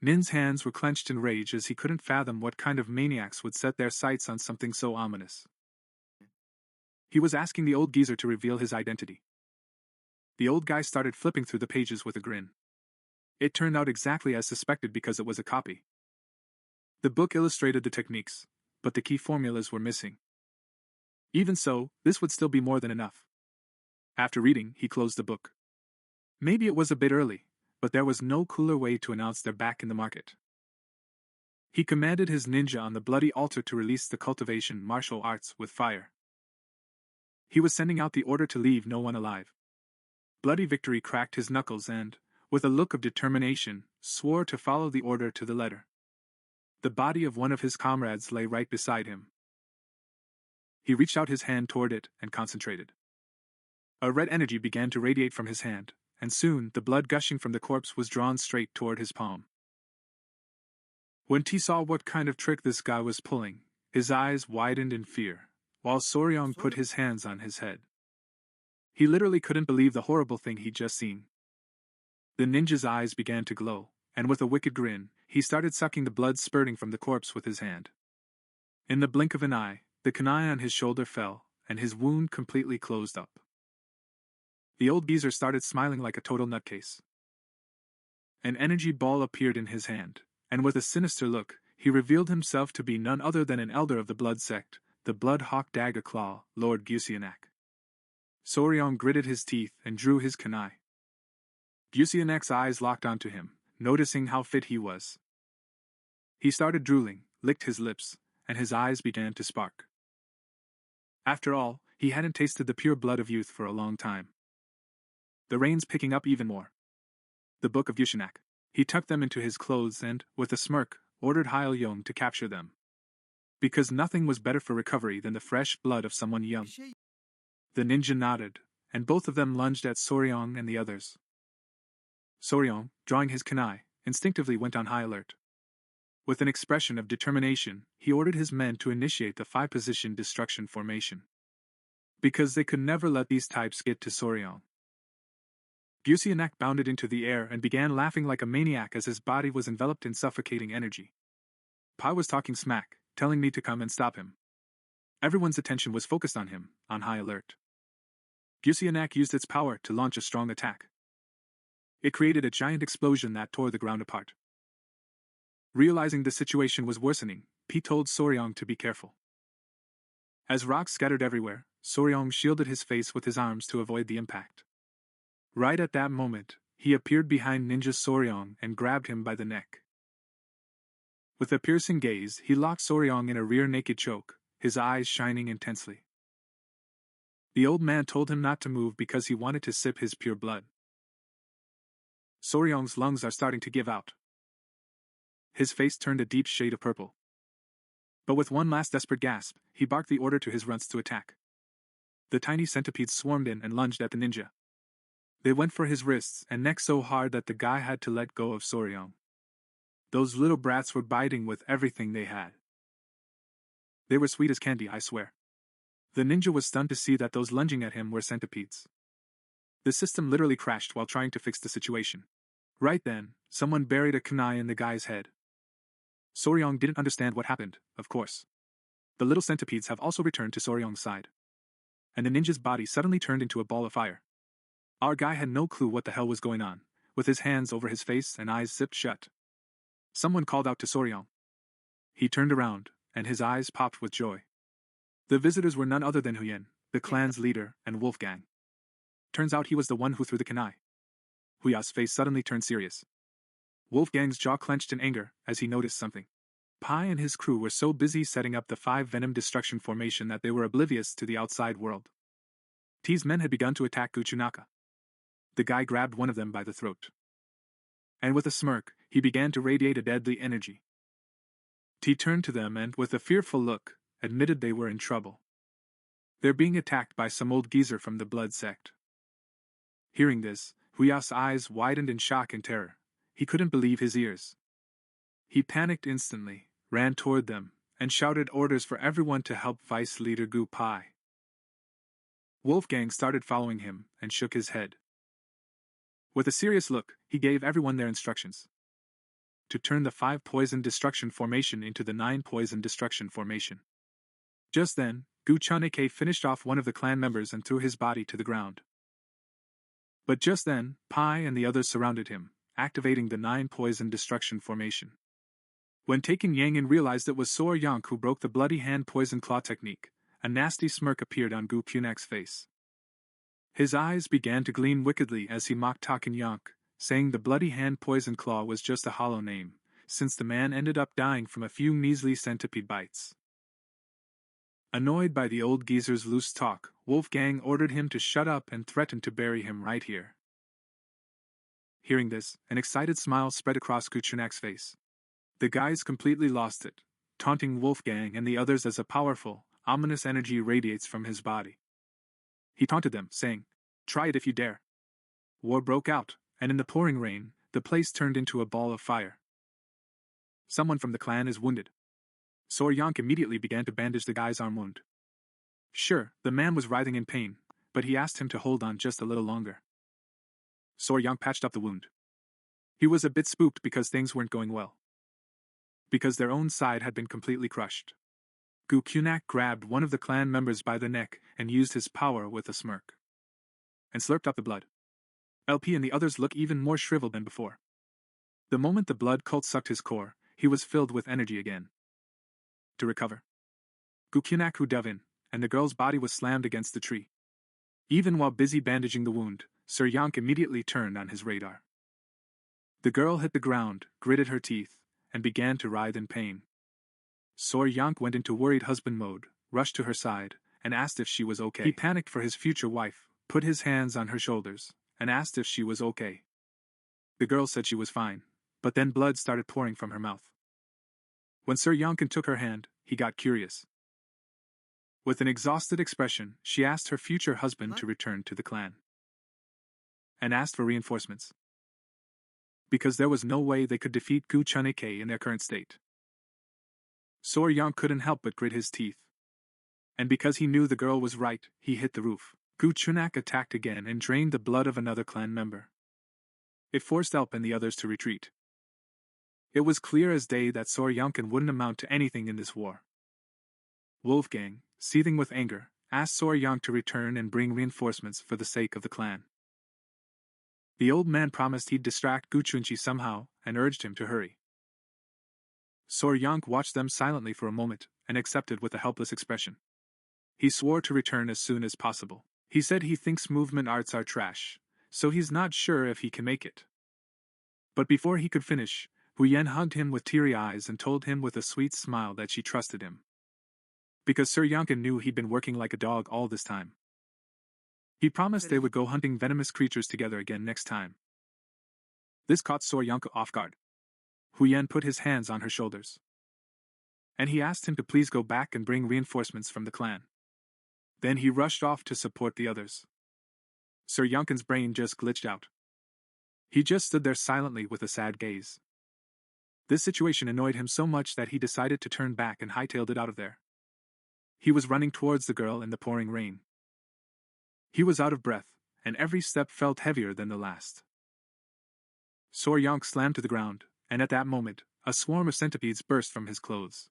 [SPEAKER 1] Nin's hands were clenched in rage as he couldn't fathom what kind of maniacs would set their sights on something so ominous. He was asking the old geezer to reveal his identity. The old guy started flipping through the pages with a grin. It turned out exactly as suspected because it was a copy. The book illustrated the techniques, but the key formulas were missing. Even so, this would still be more than enough. After reading, he closed the book. Maybe it was a bit early, but there was no cooler way to announce they're back in the market. He commanded his ninja on the bloody altar to release the cultivation martial arts with fire. He was sending out the order to leave no one alive. Bloody Victory cracked his knuckles and, with a look of determination, swore to follow the order to the letter. The body of one of his comrades lay right beside him. He reached out his hand toward it and concentrated. A red energy began to radiate from his hand, and soon the blood gushing from the corpse was drawn straight toward his palm. When T saw what kind of trick this guy was pulling, his eyes widened in fear, while Soryong put his hands on his head. He literally couldn't believe the horrible thing he'd just seen. The ninja's eyes began to glow, and with a wicked grin, he started sucking the blood spurting from the corpse with his hand. In the blink of an eye, the kunai on his shoulder fell, and his wound completely closed up. The old geezer started smiling like a total nutcase. An energy ball appeared in his hand, and with a sinister look, he revealed himself to be none other than an elder of the blood sect, the Blood Hawk Dagger Claw, Lord Gusianak. Soryong gritted his teeth and drew his kunai. Gusianak's eyes locked onto him, noticing how fit he was. He started drooling, licked his lips, and his eyes began to spark. After all, he hadn't tasted the pure blood of youth for a long time. The rain's picking up even more. The Book of Gusianak. He tucked them into his clothes and, with a smirk, ordered Hyul-yong to capture them. Because nothing was better for recovery than the fresh blood of someone young. The ninja nodded, and both of them lunged at Soryong and the others. Soryong, drawing his kunai, instinctively went on high alert. With an expression of determination, he ordered his men to initiate the 5-position destruction formation. Because they could never let these types get to Soryong. Gusianak bounded into the air and began laughing like a maniac as his body was enveloped in suffocating energy. Pai was talking smack, telling me to come and stop him. Everyone's attention was focused on him, on high alert. Gusianak used its power to launch a strong attack. It created a giant explosion that tore the ground apart. Realizing the situation was worsening, Pi told Soryong to be careful. As rocks scattered everywhere, Soryong shielded his face with his arms to avoid the impact. Right at that moment, he appeared behind Ninja Soryong and grabbed him by the neck. With a piercing gaze, he locked Soryong in a rear naked choke, his eyes shining intensely. The old man told him not to move because he wanted to sip his pure blood. Soryong's lungs are starting to give out. His face turned a deep shade of purple. But with one last desperate gasp, he barked the order to his runts to attack. The tiny centipedes swarmed in and lunged at the ninja. They went for his wrists and neck so hard that the guy had to let go of Soryong. Those little brats were biting with everything they had. They were sweet as candy, I swear. The ninja was stunned to see that those lunging at him were centipedes. The system literally crashed while trying to fix the situation. Right then, someone buried a kunai in the guy's head. Soryong didn't understand what happened, of course. The little centipedes have also returned to Soryong's side. And the ninja's body suddenly turned into a ball of fire. Our guy had no clue what the hell was going on, with his hands over his face and eyes zipped shut. Someone called out to Soryong. He turned around, and his eyes popped with joy. The visitors were none other than Huyen, the clan's leader, and Wolfgang. Turns out he was the one who threw the kunai. Huya's face suddenly turned serious. Wolfgang's jaw clenched in anger as he noticed something. Pai and his crew were so busy setting up the 5 venom destruction formation that they were oblivious to the outside world. T's men had begun to attack Guchunaka. The guy grabbed one of them by the throat. And with a smirk, he began to radiate a deadly energy. T turned to them and, with a fearful look, admitted they were in trouble. They're being attacked by some old geezer from the blood sect. Hearing this, Huya's eyes widened in shock and terror. He couldn't believe his ears. He panicked instantly, ran toward them, and shouted orders for everyone to help Vice Leader Gu Pai. Wolfgang started following him and shook his head. With a serious look, he gave everyone their instructions. To turn the 5 poison destruction formation into the 9 poison destruction formation. Just then, Gu Chaneke finished off one of the clan members and threw his body to the ground. But just then, Pai and the others surrounded him, activating the 9 poison destruction formation. When taking Yang in realized it was Soryong who broke the bloody hand poison claw technique, A nasty smirk appeared on Gu Kunak's face. His eyes began to gleam wickedly as he mocked Takin Yonk, saying the bloody hand poison claw was just a hollow name, since the man ended up dying from a few measly centipede bites. Annoyed by the old geezer's loose talk, Wolfgang ordered him to shut up and threatened to bury him right here. Hearing this, an excited smile spread across Kuchunak's face. The guys completely lost it, taunting Wolfgang and the others as a powerful, ominous energy radiates from his body. He taunted them, saying, "Try it if you dare." War broke out, and in the pouring rain, the place turned into a ball of fire. Someone from the clan is wounded. Sor Yonk immediately began to bandage the guy's arm wound. Sure, the man was writhing in pain, but he asked him to hold on just a little longer. Sor Yonk patched up the wound. He was a bit spooked because things weren't going well. Because their own side had been completely crushed. Gu Kunak grabbed one of the clan members by the neck and used his power with a smirk. And slurped up the blood. LP and the others looked even more shriveled than before. The moment the blood cult sucked his core, he was filled with energy again. To recover, Gu Kunak dove in, and the girl's body was slammed against the tree. Even while busy bandaging the wound, Sir Yonk immediately turned on his radar. The girl hit the ground, gritted her teeth, and began to writhe in pain. Sor Yonk went into worried husband mode, rushed to her side, and asked if she was okay. He panicked for his future wife, put his hands on her shoulders, and asked if she was okay. The girl said she was fine, but then blood started pouring from her mouth. When Sir Yonkin took her hand, he got curious. With an exhausted expression, she asked her future husband to return to the clan. And asked for reinforcements. Because there was no way they could defeat Gu Chunike in their current state. Sor Yonk couldn't help but grit his teeth. And because he knew the girl was right, he hit the roof. Gu Chunak attacked again and drained the blood of another clan member. It forced Elp and the others to retreat. It was clear as day that Sor Yonkin wouldn't amount to anything in this war. Wolfgang, seething with anger, asked Sor Yonk to return and bring reinforcements for the sake of the clan. The old man promised he'd distract Gu Chunchi somehow and urged him to hurry. Sor Yonk watched them silently for a moment and accepted with a helpless expression. He swore to return as soon as possible. He said he thinks movement arts are trash, so he's not sure if he can make it. But before he could finish, Hu Yen hugged him with teary eyes and told him with a sweet smile that she trusted him. Because Sir Yonkin knew he'd been working like a dog all this time. He promised they would go hunting venomous creatures together again next time. This caught Sor Yonkin off guard. Hu Yen put his hands on her shoulders. And he asked him to please go back and bring reinforcements from the clan. Then he rushed off to support the others. Sir Yonkin's brain just glitched out. He just stood there silently with a sad gaze. This situation annoyed him so much that he decided to turn back and hightailed it out of there. He was running towards the girl in the pouring rain. He was out of breath, and every step felt heavier than the last. Sor Yonk slammed to the ground, and at that moment, a swarm of centipedes burst from his clothes.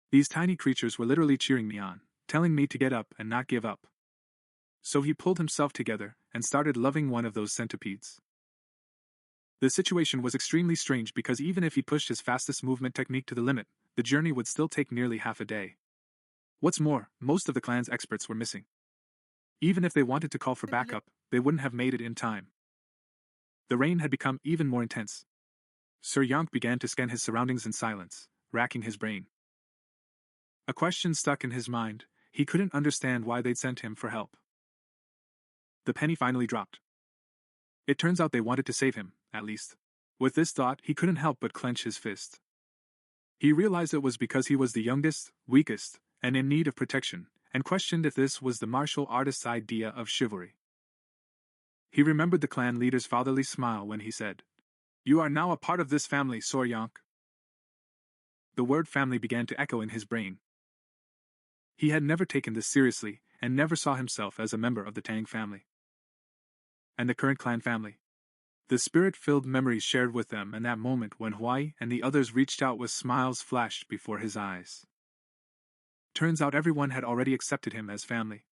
[SPEAKER 1] These tiny creatures were literally cheering me on, telling me to get up and not give up. So he pulled himself together and started loving one of those centipedes. The situation was extremely strange because even if he pushed his fastest movement technique to the limit, the journey would still take nearly half a day. What's more, most of the clan's experts were missing. Even if they wanted to call for backup, they wouldn't have made it in time. The rain had become even more intense. Sir Yonk began to scan his surroundings in silence, racking his brain. A question stuck in his mind. He couldn't understand why they'd sent him for help. The penny finally dropped. It turns out they wanted to save him, at least. With this thought, he couldn't help but clench his fist. He realized it was because he was the youngest, weakest, and in need of protection, and questioned if this was the martial artist's idea of chivalry. He remembered the clan leader's fatherly smile when he said, "You are now a part of this family, Sor Yonk." The word family began to echo in his brain. He had never taken this seriously, and never saw himself as a member of the Tang family. And the current clan family. The spirit-filled memories shared with them in that moment when Huai and the others reached out with smiles flashed before his eyes. Turns out everyone had already accepted him as family.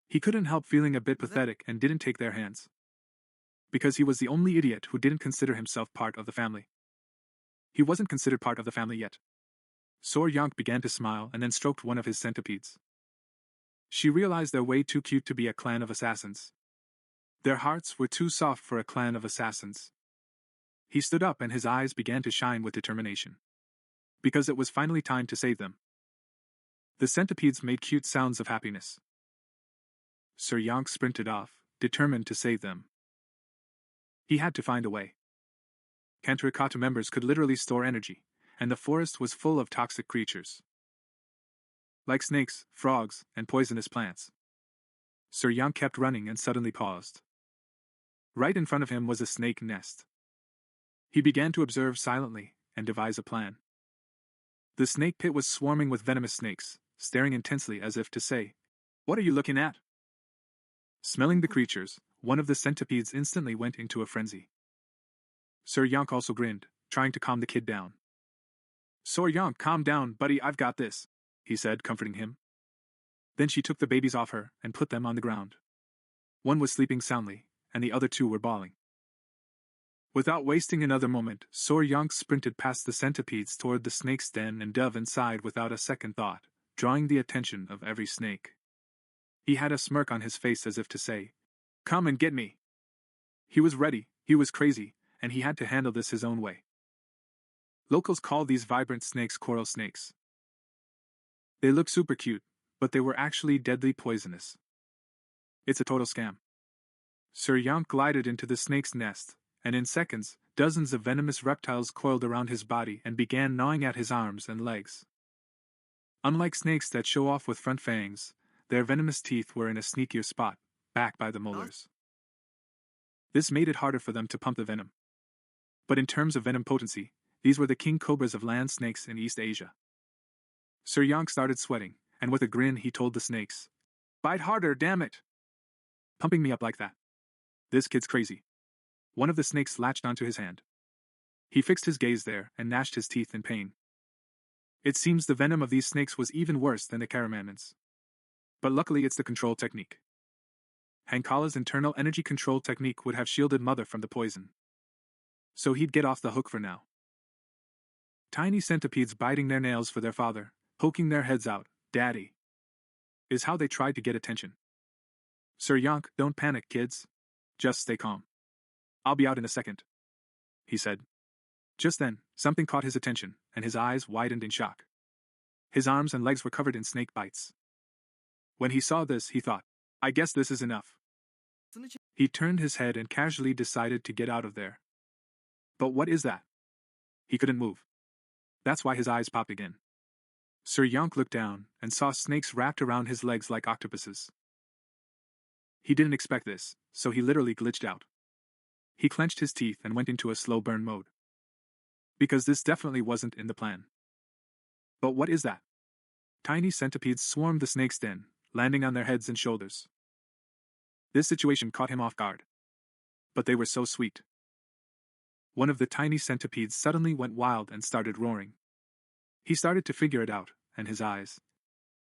[SPEAKER 1] He couldn't help feeling a bit pathetic and didn't take their hands. Because he was the only idiot who didn't consider himself part of the family. He wasn't considered part of the family yet. So Yonk began to smile and then stroked one of his centipedes. She realized they're way too cute to be a clan of assassins. Their hearts were too soft for a clan of assassins. He stood up and his eyes began to shine with determination. Because it was finally time to save them. The centipedes made cute sounds of happiness. Sir Yonk sprinted off, determined to save them. He had to find a way. Kantarakata members could literally store energy, and the forest was full of toxic creatures. Like snakes, frogs, and poisonous plants. Sir Yonk kept running and suddenly paused. Right in front of him was a snake nest. He began to observe silently and devise a plan. The snake pit was swarming with venomous snakes, staring intensely as if to say, "What are you looking at?" Smelling the creatures, one of the centipedes instantly went into a frenzy. Sir Yonk also grinned, trying to calm the kid down. "Sir Yonk, calm down, buddy, I've got this," he said, comforting him. Then she took the babies off her and put them on the ground. One was sleeping soundly, and the other two were bawling. Without wasting another moment, Sir Yonk sprinted past the centipedes toward the snake's den and dove inside without a second thought, drawing the attention of every snake. He had a smirk on his face as if to say, "Come and get me." He was ready, he was crazy, and he had to handle this his own way. Locals call these vibrant snakes coral snakes. They look super cute, but they were actually deadly poisonous. It's a total scam. Sir Yonk glided into the snake's nest, and in seconds, dozens of venomous reptiles coiled around his body and began gnawing at his arms and legs. Unlike snakes that show off with front fangs, their venomous teeth were in a sneakier spot, back by the molars. This made it harder for them to pump the venom. But in terms of venom potency, these were the king cobras of land snakes in East Asia. Sir Yonk started sweating, and with a grin he told the snakes, "Bite harder, damn it! Pumping me up like that. This kid's crazy." One of the snakes latched onto his hand. He fixed his gaze there and gnashed his teeth in pain. It seems the venom of these snakes was even worse than the Karamanman's. But luckily it's the control technique. Hankala's internal energy control technique would have shielded Mother from the poison. So he'd get off the hook for now. Tiny centipedes biting their nails for their father, poking their heads out, "Daddy," is how they tried to get attention. "Sir Yonk, don't panic, kids. Just stay calm. I'll be out in a second," he said. Just then, something caught his attention, and his eyes widened in shock. His arms and legs were covered in snake bites. When he saw this, he thought, "I guess this is enough." He turned his head and casually decided to get out of there. But what is that? He couldn't move. That's why his eyes popped again. Sir Yonk looked down and saw snakes wrapped around his legs like octopuses. He didn't expect this, so he literally glitched out. He clenched his teeth and went into a slow burn mode. Because this definitely wasn't in the plan. But what is that? Tiny centipedes swarmed the snake's den, landing on their heads and shoulders. This situation caught him off guard. But they were so sweet. One of the tiny centipedes suddenly went wild and started roaring. He started to figure it out, and his eyes.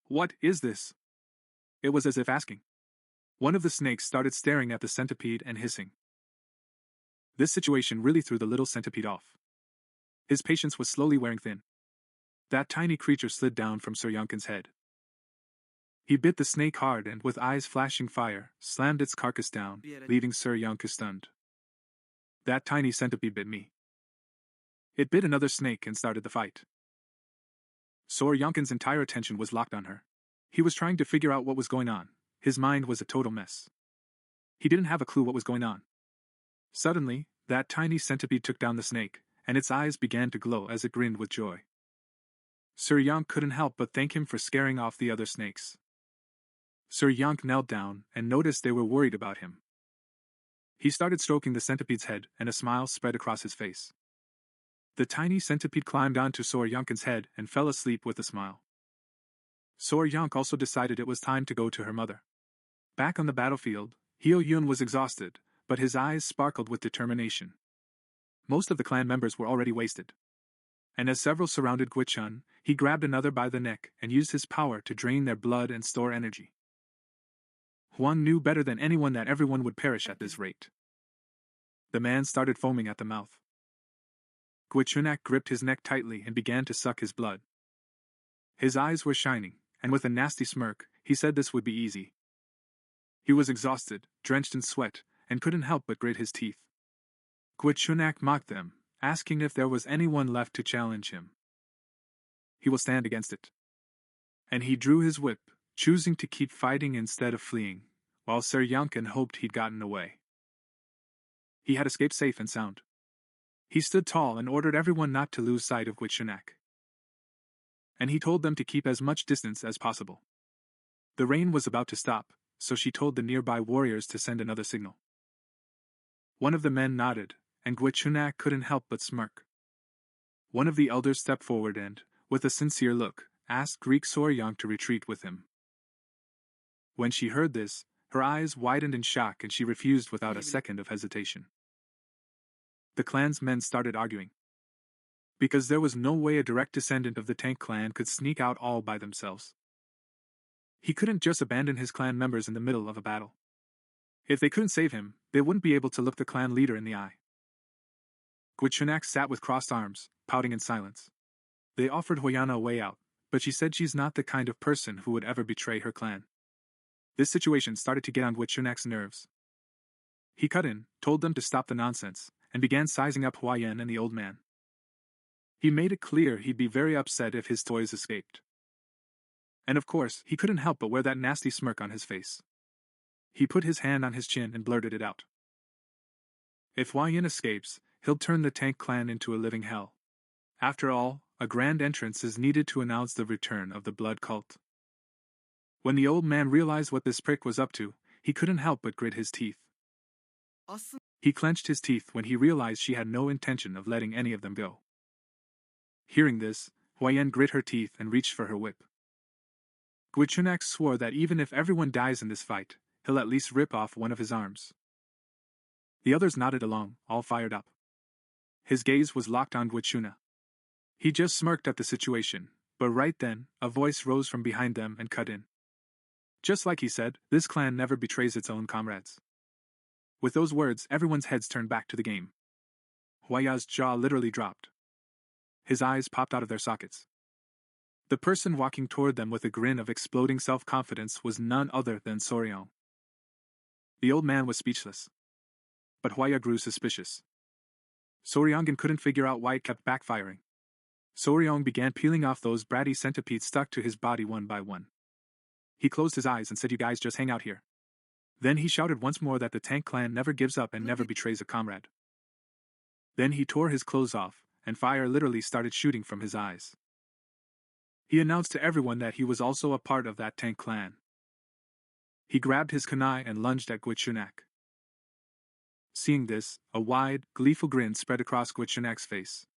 [SPEAKER 1] "What is this?" It was as if asking. One of the snakes started staring at the centipede and hissing. This situation really threw the little centipede off. His patience was slowly wearing thin. That tiny creature slid down from Sir Yonkin's head. He bit the snake hard and, with eyes flashing fire, slammed its carcass down, leaving Sir Yonkin stunned. That tiny centipede bit me. It bit another snake and started the fight. Sir Yonkin's entire attention was locked on her. He was trying to figure out what was going on. His mind was a total mess. He didn't have a clue what was going on. Suddenly, that tiny centipede took down the snake, and its eyes began to glow as it grinned with joy. Sir Yonk couldn't help but thank him for scaring off the other snakes. Sir Yonk knelt down and noticed they were worried about him. He started stroking the centipede's head, and a smile spread across his face. The tiny centipede climbed onto Sir Yonkin's head and fell asleep with a smile. Sir Yonk also decided it was time to go to her mother. Back on the battlefield, Hyo Yun was exhausted, but his eyes sparkled with determination. Most of the clan members were already wasted. And as several surrounded Gwichun, he grabbed another by the neck and used his power to drain their blood and store energy. Huang knew better than anyone that everyone would perish at this rate. The man started foaming at the mouth. Gwichunak gripped his neck tightly and began to suck his blood. His eyes were shining, and with a nasty smirk, he said this would be easy. He was exhausted, drenched in sweat, and couldn't help but grit his teeth. Gwichunak mocked them, asking if there was anyone left to challenge him. He will stand against it. And he drew his whip, choosing to keep fighting instead of fleeing, while Sir Yonkin hoped he'd gotten away. He had escaped safe and sound. He stood tall and ordered everyone not to lose sight of Gwichunak. And he told them to keep as much distance as possible. The rain was about to stop, so she told the nearby warriors to send another signal. One of the men nodded, and Gwichunak couldn't help but smirk. One of the elders stepped forward and, with a sincere look, asked Greek Soryang to retreat with him. When she heard this, her eyes widened in shock and she refused without a second of hesitation. The clan's men started arguing. Because there was no way a direct descendant of the Tang clan could sneak out all by themselves. He couldn't just abandon his clan members in the middle of a battle. If they couldn't save him, they wouldn't be able to look the clan leader in the eye. Gwichunak sat with crossed arms, pouting in silence. They offered Hoyana a way out, but she said she's not the kind of person who would ever betray her clan. This situation started to get on Gwichunak's nerves. He cut in, told them to stop the nonsense, and began sizing up Huayan and the old man. He made it clear he'd be very upset if his toys escaped. And of course, he couldn't help but wear that nasty smirk on his face. He put his hand on his chin and blurted it out. If Huayan escapes, he'll turn the Tang clan into a living hell. After all, a grand entrance is needed to announce the return of the blood cult. When the old man realized what this prick was up to, he couldn't help but grit his teeth. He clenched his teeth when he realized she had no intention of letting any of them go. Hearing this, Huayan grit her teeth and reached for her whip. Gwichunak swore that even if everyone dies in this fight, he'll at least rip off one of his arms. The others nodded along, all fired up. His gaze was locked on Gwichuna. He just smirked at the situation, but right then, a voice rose from behind them and cut in. Just like he said, this clan never betrays its own comrades. With those words, everyone's heads turned back to the game. Huaya's jaw literally dropped. His eyes popped out of their sockets. The person walking toward them with a grin of exploding self-confidence was none other than Soryang. The old man was speechless. But Huaya grew suspicious. Soryang couldn't figure out why it kept backfiring. Soryang began peeling off those bratty centipedes stuck to his body one by one. He closed his eyes and said, "You guys just hang out here." Then he shouted once more that the Tang clan never gives up and never betrays a comrade. Then he tore his clothes off, and fire literally started shooting from his eyes. He announced to everyone that he was also a part of that Tang clan. He grabbed his kunai and lunged at Gwichunak. Seeing this, a wide, gleeful grin spread across Gwichunak's face.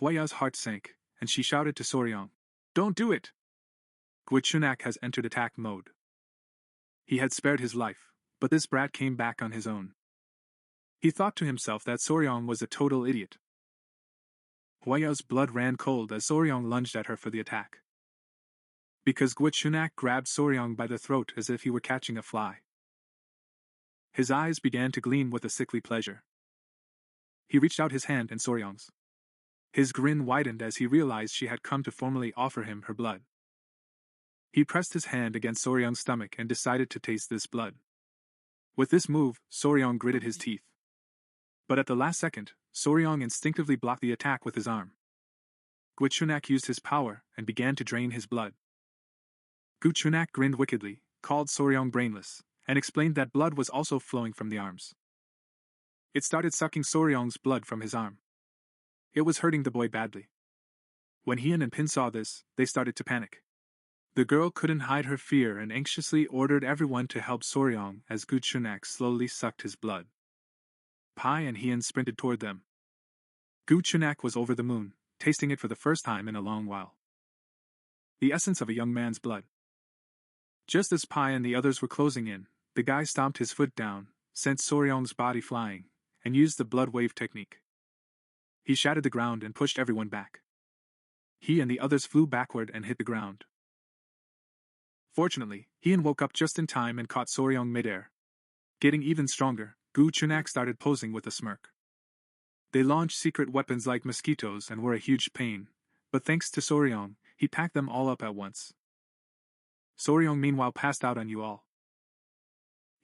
[SPEAKER 1] Huaya's heart sank, and she shouted to Soryang, "Don't do it!" Gwichunak has entered attack mode. He had spared his life, but this brat came back on his own. He thought to himself that Soryang was a total idiot. Huaya's blood ran cold as Soryang lunged at her for the attack. Because Gwichunak grabbed Soryang by the throat as if he were catching a fly. His eyes began to gleam with a sickly pleasure. He reached out his hand in Soryang's. His grin widened as he realized she had come to formally offer him her blood. He pressed his hand against Soryang's stomach and decided to taste this blood. With this move, Soryang gritted his teeth. But at the last second, Soryang instinctively blocked the attack with his arm. Gwichunak used his power and began to drain his blood. Gwichunak grinned wickedly, called Soryang brainless, and explained that blood was also flowing from the arms. It started sucking Soryang's blood from his arm. It was hurting the boy badly. When Hien and Pin saw this, they started to panic. The girl couldn't hide her fear and anxiously ordered everyone to help Soryang as Gwichunak slowly sucked his blood. Pai and Hien sprinted toward them. Gwichunak was over the moon, tasting it for the first time in a long while. The essence of a young man's blood. Just as Pai and the others were closing in, the guy stomped his foot down, sent Soryang's body flying, and used the blood wave technique. He shattered the ground and pushed everyone back. He and the others flew backward and hit the ground. Fortunately, Hien woke up just in time and caught Soryang midair. Getting even stronger, Gwichunak started posing with a smirk. They launched secret weapons like mosquitoes and were a huge pain, but thanks to Soryang, he packed them all up at once. Soryong meanwhile passed out on you all.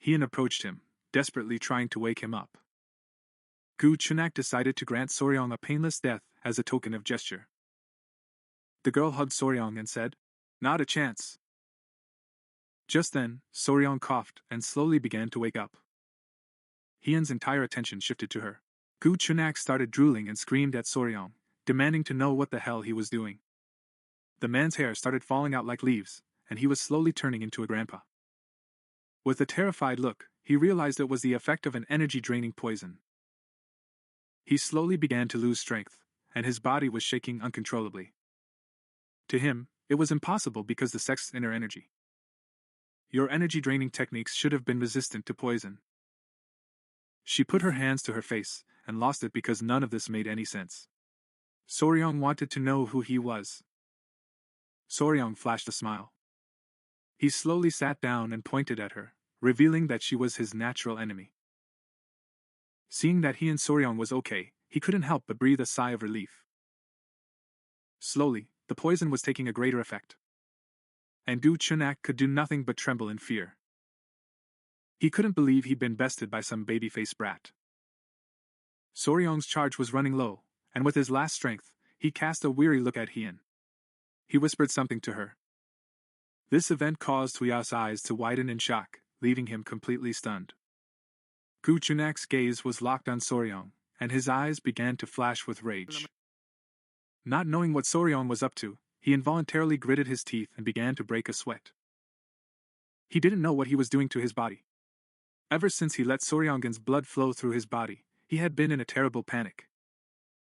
[SPEAKER 1] Heian approached him, desperately trying to wake him up. Gu Chunak decided to grant Soryong a painless death as a token of gesture. The girl hugged Soryong and said, "Not a chance." Just then, Soryong coughed and slowly began to wake up. Heian's entire attention shifted to her. Gu Chunak started drooling and screamed at Soryong, demanding to know what the hell he was doing. The man's hair started falling out like leaves, and he was slowly turning into a grandpa. With a terrified look, he realized it was the effect of an energy-draining poison. He slowly began to lose strength, and his body was shaking uncontrollably. To him, it was impossible because the sex's inner energy. Your energy-draining techniques should have been resistant to poison. She put her hands to her face, and lost it because none of this made any sense. Soryong wanted to know who he was. Soryong flashed a smile. He slowly sat down and pointed at her, revealing that she was his natural enemy. Seeing that he and Soryong was okay, he couldn't help but breathe a sigh of relief. Slowly, the poison was taking a greater effect. And Gu Chunak could do nothing but tremble in fear. He couldn't believe he'd been bested by some baby-faced brat. Soryong's charge was running low, and with his last strength, he cast a weary look at Heian. He whispered something to her. This event caused Huya's eyes to widen in shock, leaving him completely stunned. Gu Chunak's gaze was locked on Soryong, and his eyes began to flash with rage. Not knowing what Soryong was up to, he involuntarily gritted his teeth and began to break a sweat. He didn't know what he was doing to his body. Ever since he let Soryongin's blood flow through his body, he had been in a terrible panic.